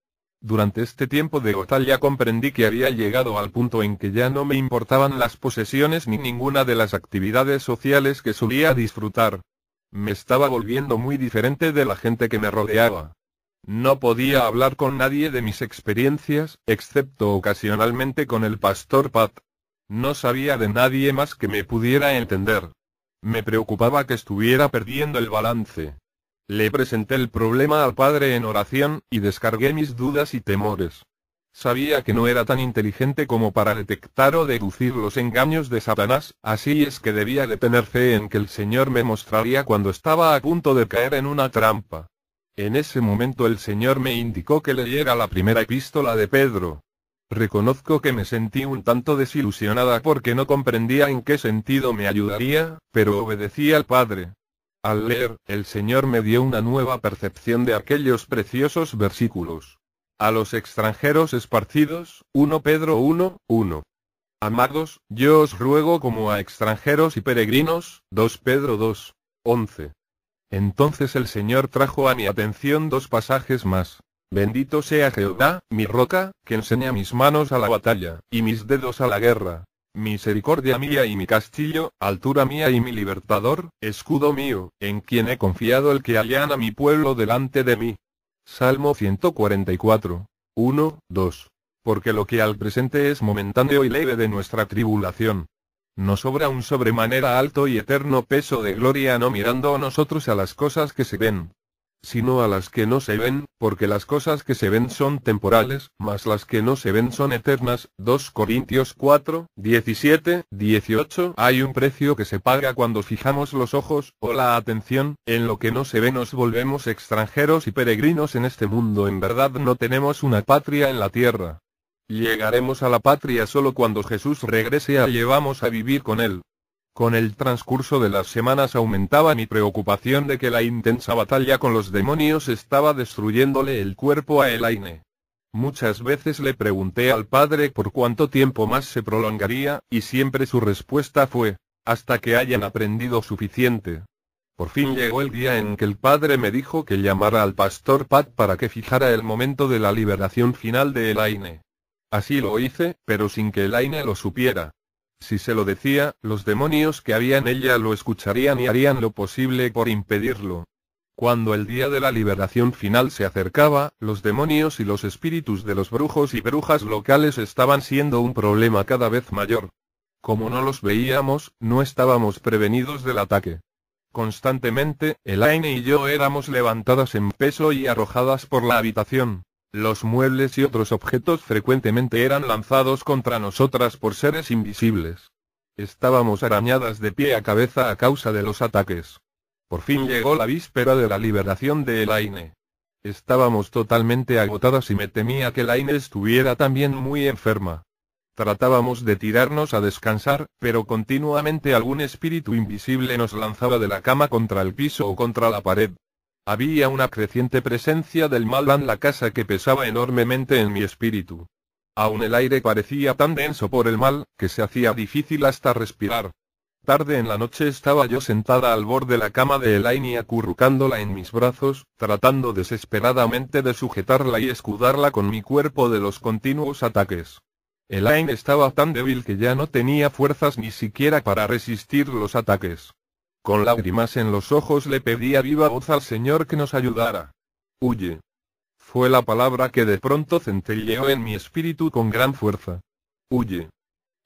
Durante este tiempo de batalla comprendí que había llegado al punto en que ya no me importaban las posesiones ni ninguna de las actividades sociales que solía disfrutar. Me estaba volviendo muy diferente de la gente que me rodeaba. No podía hablar con nadie de mis experiencias, excepto ocasionalmente con el pastor Pat. No sabía de nadie más que me pudiera entender. Me preocupaba que estuviera perdiendo el balance. Le presenté el problema al Padre en oración, y descargué mis dudas y temores. Sabía que no era tan inteligente como para detectar o deducir los engaños de Satanás, así es que debía de tener fe en que el Señor me mostraría cuando estaba a punto de caer en una trampa. En ese momento el Señor me indicó que leyera la primera epístola de Pedro. Reconozco que me sentí un tanto desilusionada porque no comprendía en qué sentido me ayudaría, pero obedecí al Padre. Al leer, el Señor me dio una nueva percepción de aquellos preciosos versículos. A los extranjeros esparcidos, 1 Pedro 1:1. Amados, yo os ruego como a extranjeros y peregrinos, 2 Pedro 2:11. Entonces el Señor trajo a mi atención dos pasajes más. Bendito sea Jehová, mi roca, que enseña mis manos a la batalla, y mis dedos a la guerra. Misericordia mía y mi castillo, altura mía y mi libertador, escudo mío, en quien he confiado, el que allana mi pueblo delante de mí. Salmo 144. 1-2. Porque lo que al presente es momentáneo y leve de nuestra tribulación, nos sobra un sobremanera alto y eterno peso de gloria, no mirando nosotros a las cosas que se ven, sino a las que no se ven, porque las cosas que se ven son temporales, mas las que no se ven son eternas. 2 Corintios 4, 17, 18. Hay un precio que se paga cuando fijamos los ojos, o la atención, en lo que no se ve. Nos volvemos extranjeros y peregrinos en este mundo. En verdad no tenemos una patria en la tierra. Llegaremos a la patria solo cuando Jesús regrese a llevamos a vivir con Él. Con el transcurso de las semanas aumentaba mi preocupación de que la intensa batalla con los demonios estaba destruyéndole el cuerpo a Elaine. Muchas veces le pregunté al Padre por cuánto tiempo más se prolongaría, y siempre su respuesta fue, hasta que hayan aprendido suficiente. Por fin llegó el día en que el Padre me dijo que llamara al pastor Pat para que fijara el momento de la liberación final de Elaine. Así lo hice, pero sin que Elaine lo supiera. Si se lo decía, los demonios que había en ella lo escucharían y harían lo posible por impedirlo. Cuando el día de la liberación final se acercaba, los demonios y los espíritus de los brujos y brujas locales estaban siendo un problema cada vez mayor. Como no los veíamos, no estábamos prevenidos del ataque. Constantemente, Elaine y yo éramos levantadas en peso y arrojadas por la habitación. Los muebles y otros objetos frecuentemente eran lanzados contra nosotras por seres invisibles. Estábamos arañadas de pie a cabeza a causa de los ataques. Por fin llegó la víspera de la liberación de Elaine. Estábamos totalmente agotadas y me temía que Elaine estuviera también muy enferma. Tratábamos de tirarnos a descansar, pero continuamente algún espíritu invisible nos lanzaba de la cama contra el piso o contra la pared. Había una creciente presencia del mal en la casa que pesaba enormemente en mi espíritu. Aún el aire parecía tan denso por el mal, que se hacía difícil hasta respirar. Tarde en la noche estaba yo sentada al borde de la cama de Elaine acurrucándola en mis brazos, tratando desesperadamente de sujetarla y escudarla con mi cuerpo de los continuos ataques. Elaine estaba tan débil que ya no tenía fuerzas ni siquiera para resistir los ataques. Con lágrimas en los ojos le pedí a viva voz al Señor que nos ayudara. «Huye». Fue la palabra que de pronto centelleó en mi espíritu con gran fuerza. «Huye».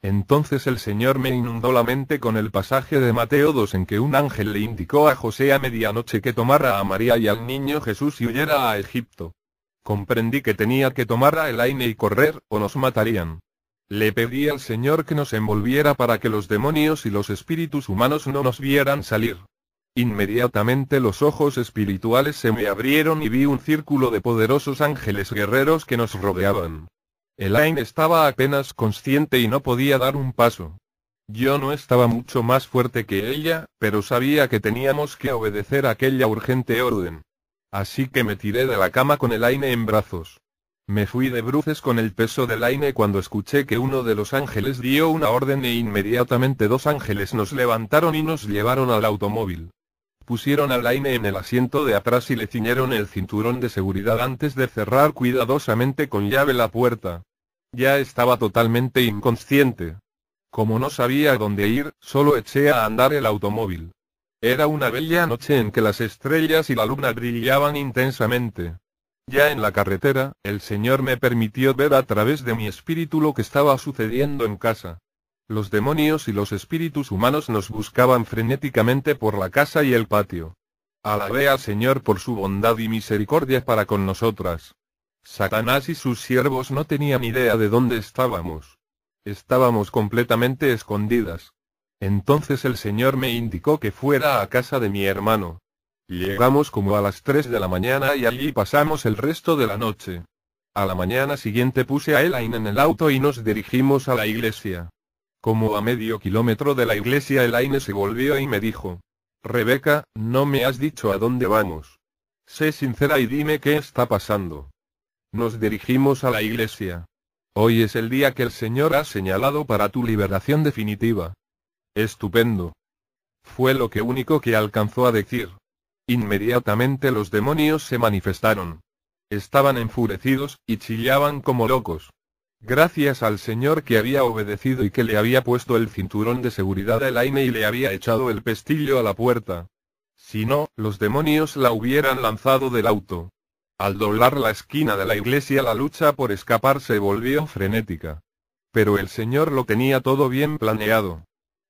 Entonces el Señor me inundó la mente con el pasaje de Mateo 2 en que un ángel le indicó a José a medianoche que tomara a María y al niño Jesús y huyera a Egipto. Comprendí que tenía que tomar a Elaine y correr, o nos matarían. Le pedí al Señor que nos envolviera para que los demonios y los espíritus humanos no nos vieran salir. Inmediatamente los ojos espirituales se me abrieron y vi un círculo de poderosos ángeles guerreros que nos rodeaban. Elaine estaba apenas consciente y no podía dar un paso. Yo no estaba mucho más fuerte que ella, pero sabía que teníamos que obedecer aquella urgente orden. Así que me tiré de la cama con Elaine en brazos. Me fui de bruces con el peso de Elaine cuando escuché que uno de los ángeles dio una orden e inmediatamente dos ángeles nos levantaron y nos llevaron al automóvil. Pusieron a Elaine en el asiento de atrás y le ciñeron el cinturón de seguridad antes de cerrar cuidadosamente con llave la puerta. Ya estaba totalmente inconsciente. Como no sabía a dónde ir, solo eché a andar el automóvil. Era una bella noche en que las estrellas y la luna brillaban intensamente. Ya en la carretera, el Señor me permitió ver a través de mi espíritu lo que estaba sucediendo en casa. Los demonios y los espíritus humanos nos buscaban frenéticamente por la casa y el patio. Alabé al Señor por su bondad y misericordia para con nosotras. Satanás y sus siervos no tenían idea de dónde estábamos. Estábamos completamente escondidas. Entonces el Señor me indicó que fuera a casa de mi hermano. Llegamos como a las 3 de la mañana y allí pasamos el resto de la noche. A la mañana siguiente puse a Elaine en el auto y nos dirigimos a la iglesia. Como a medio kilómetro de la iglesia Elaine se volvió y me dijo: Rebeca, no me has dicho a dónde vamos. Sé sincera y dime qué está pasando. Nos dirigimos a la iglesia. Hoy es el día que el Señor ha señalado para tu liberación definitiva. Estupendo. Fue lo único que alcanzó a decir. Inmediatamente los demonios se manifestaron. Estaban enfurecidos, y chillaban como locos. Gracias al Señor que había obedecido y que le había puesto el cinturón de seguridad a Elaine y le había echado el pestillo a la puerta. Si no, los demonios la hubieran lanzado del auto. Al doblar la esquina de la iglesia la lucha por escapar se volvió frenética. Pero el Señor lo tenía todo bien planeado.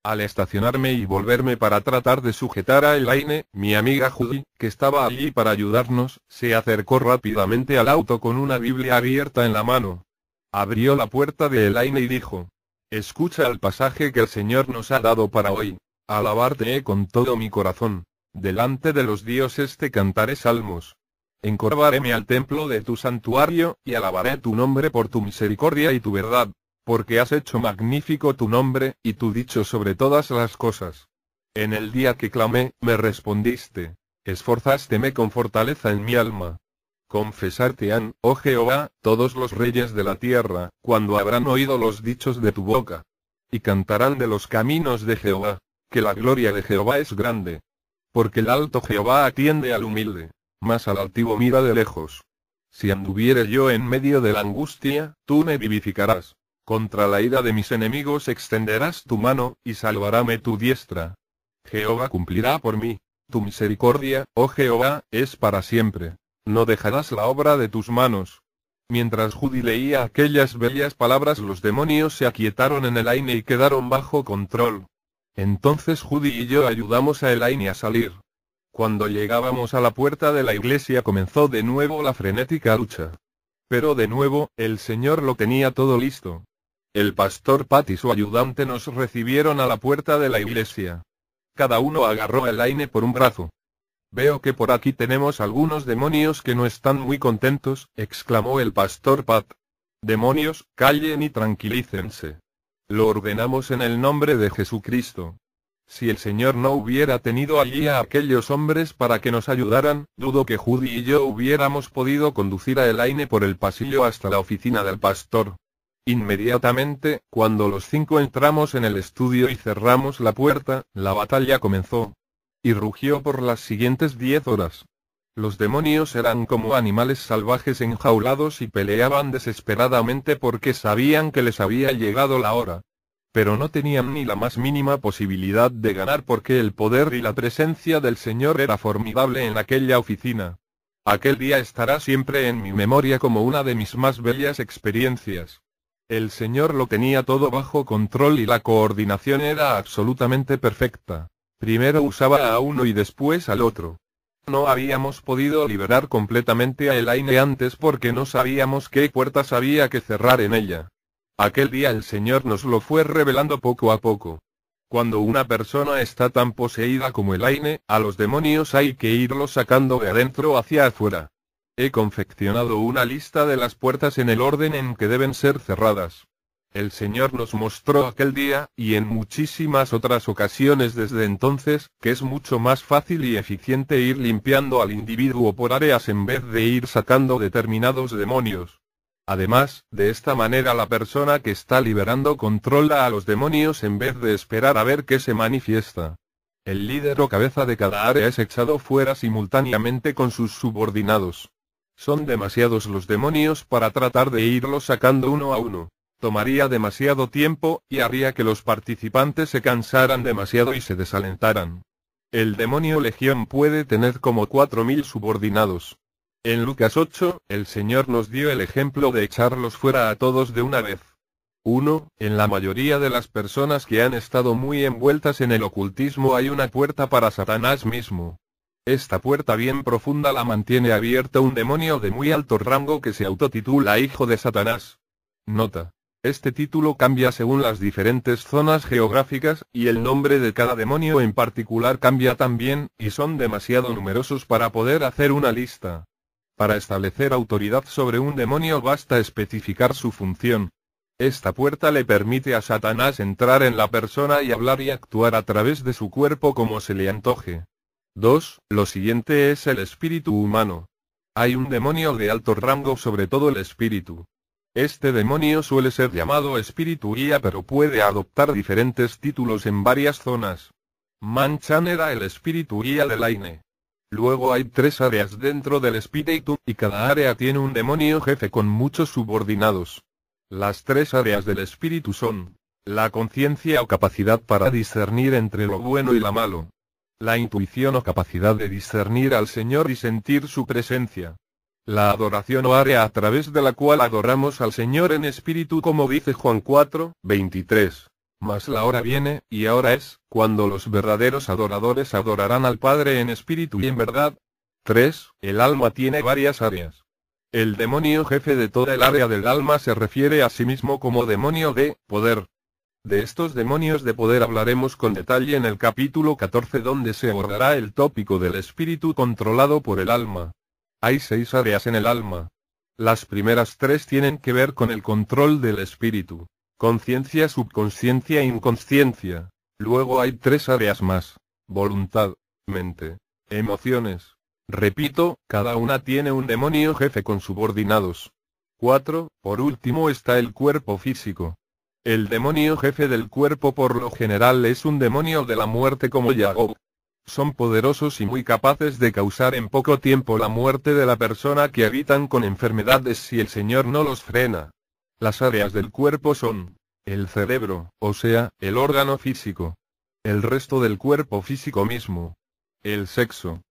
Al estacionarme y volverme para tratar de sujetar a Elaine, mi amiga Judy, que estaba allí para ayudarnos, se acercó rápidamente al auto con una Biblia abierta en la mano. Abrió la puerta de Elaine y dijo: Escucha el pasaje que el Señor nos ha dado para hoy. Alabarte con todo mi corazón. Delante de los dioses te cantaré salmos. Encorvaréme al templo de tu santuario, y alabaré tu nombre por tu misericordia y tu verdad. Porque has hecho magnífico tu nombre, y tu dicho sobre todas las cosas. En el día que clamé, me respondiste. Esforzásteme con fortaleza en mi alma. Confesarte han, oh Jehová, todos los reyes de la tierra, cuando habrán oído los dichos de tu boca. Y cantarán de los caminos de Jehová, que la gloria de Jehová es grande. Porque el alto Jehová atiende al humilde, mas al altivo mira de lejos. Si anduviere yo en medio de la angustia, tú me vivificarás. Contra la ira de mis enemigos extenderás tu mano, y salvaráme tu diestra. Jehová cumplirá por mí. Tu misericordia, oh Jehová, es para siempre. No dejarás la obra de tus manos. Mientras Judy leía aquellas bellas palabras, los demonios se aquietaron en Elaine y quedaron bajo control. Entonces Judy y yo ayudamos a Elaine a salir. Cuando llegábamos a la puerta de la iglesia comenzó de nuevo la frenética lucha. Pero de nuevo, el Señor lo tenía todo listo. El pastor Pat y su ayudante nos recibieron a la puerta de la iglesia. Cada uno agarró a Elaine por un brazo. Veo que por aquí tenemos algunos demonios que no están muy contentos, exclamó el pastor Pat. Demonios, callen y tranquilícense. Lo ordenamos en el nombre de Jesucristo. Si el Señor no hubiera tenido allí a aquellos hombres para que nos ayudaran, dudo que Judy y yo hubiéramos podido conducir a Elaine por el pasillo hasta la oficina del pastor. Inmediatamente, cuando los 5 entramos en el estudio y cerramos la puerta, la batalla comenzó. Y rugió por las siguientes 10 horas. Los demonios eran como animales salvajes enjaulados y peleaban desesperadamente porque sabían que les había llegado la hora. Pero no tenían ni la más mínima posibilidad de ganar porque el poder y la presencia del Señor era formidable en aquella oficina. Aquel día estará siempre en mi memoria como una de mis más bellas experiencias. El Señor lo tenía todo bajo control y la coordinación era absolutamente perfecta. Primero usaba a uno y después al otro. No habíamos podido liberar completamente a Elaine antes porque no sabíamos qué puertas había que cerrar en ella. Aquel día el Señor nos lo fue revelando poco a poco. Cuando una persona está tan poseída como Elaine, a los demonios hay que irlos sacando de adentro hacia afuera. He confeccionado una lista de las puertas en el orden en que deben ser cerradas. El Señor nos mostró aquel día, y en muchísimas otras ocasiones desde entonces, que es mucho más fácil y eficiente ir limpiando al individuo por áreas en vez de ir sacando determinados demonios. Además, de esta manera la persona que está liberando controla a los demonios en vez de esperar a ver qué se manifiesta. El líder o cabeza de cada área es echado fuera simultáneamente con sus subordinados. Son demasiados los demonios para tratar de irlos sacando uno a uno. Tomaría demasiado tiempo, y haría que los participantes se cansaran demasiado y se desalentaran. El demonio legión puede tener como 4000 subordinados. En Lucas 8, el Señor nos dio el ejemplo de echarlos fuera a todos de una vez. 1. En la mayoría de las personas que han estado muy envueltas en el ocultismo hay una puerta para Satanás mismo. Esta puerta bien profunda la mantiene abierta un demonio de muy alto rango que se autotitula Hijo de Satanás. Nota. Este título cambia según las diferentes zonas geográficas, y el nombre de cada demonio en particular cambia también, y son demasiado numerosos para poder hacer una lista. Para establecer autoridad sobre un demonio basta especificar su función. Esta puerta le permite a Satanás entrar en la persona y hablar y actuar a través de su cuerpo como se le antoje. 2. Lo siguiente es el espíritu humano. Hay un demonio de alto rango sobre todo el espíritu. Este demonio suele ser llamado espíritu guía, pero puede adoptar diferentes títulos en varias zonas. Manchan era el espíritu guía de Laine. Luego hay 3 áreas dentro del espíritu, y cada área tiene un demonio jefe con muchos subordinados. Las 3 áreas del espíritu son: la conciencia o capacidad para discernir entre lo bueno y lo malo. La intuición o capacidad de discernir al Señor y sentir su presencia. La adoración o área a través de la cual adoramos al Señor en espíritu, como dice Juan 4, 23. Mas la hora viene, y ahora es, cuando los verdaderos adoradores adorarán al Padre en espíritu y en verdad. 3. El alma tiene varias áreas. El demonio jefe de toda el área del alma se refiere a sí mismo como demonio de poder. De estos demonios de poder hablaremos con detalle en el capítulo 14, donde se abordará el tópico del espíritu controlado por el alma. Hay 6 áreas en el alma. Las primeras 3 tienen que ver con el control del espíritu: conciencia, subconsciencia e inconsciencia. Luego hay 3 áreas más: voluntad, mente, emociones. Repito, cada una tiene un demonio jefe con subordinados. 4. Por último está el cuerpo físico. El demonio jefe del cuerpo por lo general es un demonio de la muerte como Yagog. Son poderosos y muy capaces de causar en poco tiempo la muerte de la persona que habitan con enfermedades si el Señor no los frena. Las áreas del cuerpo son: el cerebro, o sea, el órgano físico. El resto del cuerpo físico mismo. El sexo.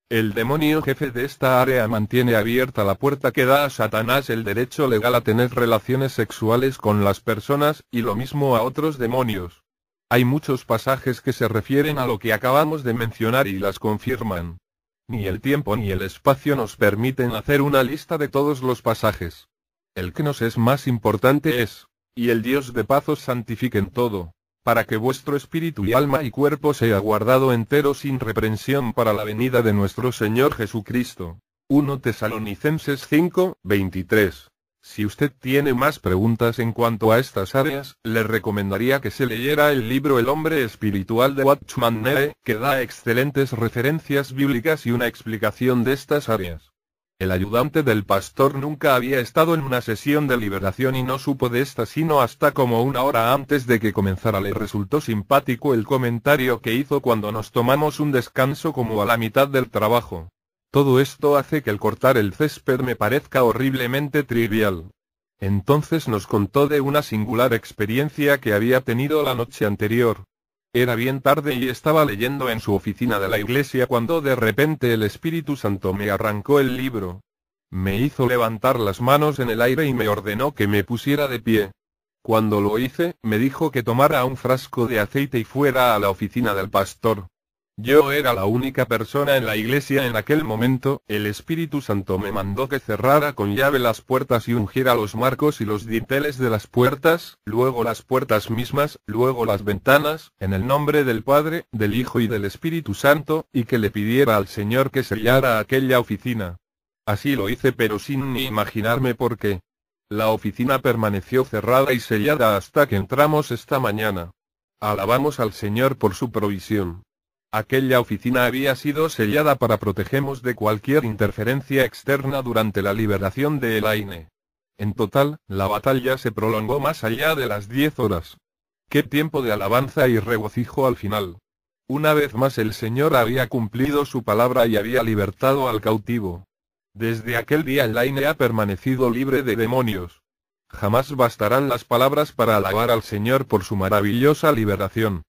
El demonio jefe de esta área mantiene abierta la puerta que da a Satanás el derecho legal a tener relaciones sexuales con las personas, y lo mismo a otros demonios. Hay muchos pasajes que se refieren a lo que acabamos de mencionar y las confirman. Ni el tiempo ni el espacio nos permiten hacer una lista de todos los pasajes. El que nos es más importante es: y el Dios de paz os santifique en todo, para que vuestro espíritu y alma y cuerpo sea guardado entero sin reprensión para la venida de nuestro Señor Jesucristo. 1 Tesalonicenses 5, 23. Si usted tiene más preguntas en cuanto a estas áreas, le recomendaría que se leyera el libro El hombre espiritual de Watchman Nee, que da excelentes referencias bíblicas y una explicación de estas áreas. El ayudante del pastor nunca había estado en una sesión de liberación y no supo de esta sino hasta como una hora antes de que comenzara. Le resultó simpático el comentario que hizo cuando nos tomamos un descanso como a la mitad del trabajo. Todo esto hace que el cortar el césped me parezca horriblemente trivial. Entonces nos contó de una singular experiencia que había tenido la noche anterior. Era bien tarde y estaba leyendo en su oficina de la iglesia cuando de repente el Espíritu Santo me arrancó el libro. Me hizo levantar las manos en el aire y me ordenó que me pusiera de pie. Cuando lo hice, me dijo que tomara un frasco de aceite y fuera a la oficina del pastor. Yo era la única persona en la iglesia en aquel momento. El Espíritu Santo me mandó que cerrara con llave las puertas y ungiera los marcos y los dinteles de las puertas, luego las puertas mismas, luego las ventanas, en el nombre del Padre, del Hijo y del Espíritu Santo, y que le pidiera al Señor que sellara aquella oficina. Así lo hice, pero sin ni imaginarme por qué. La oficina permaneció cerrada y sellada hasta que entramos esta mañana. Alabamos al Señor por su provisión. Aquella oficina había sido sellada para protegernos de cualquier interferencia externa durante la liberación de Elaine. En total, la batalla se prolongó más allá de las 10 horas. ¡Qué tiempo de alabanza y regocijo al final! Una vez más el Señor había cumplido su palabra y había libertado al cautivo. Desde aquel día Elaine ha permanecido libre de demonios. Jamás bastarán las palabras para alabar al Señor por su maravillosa liberación.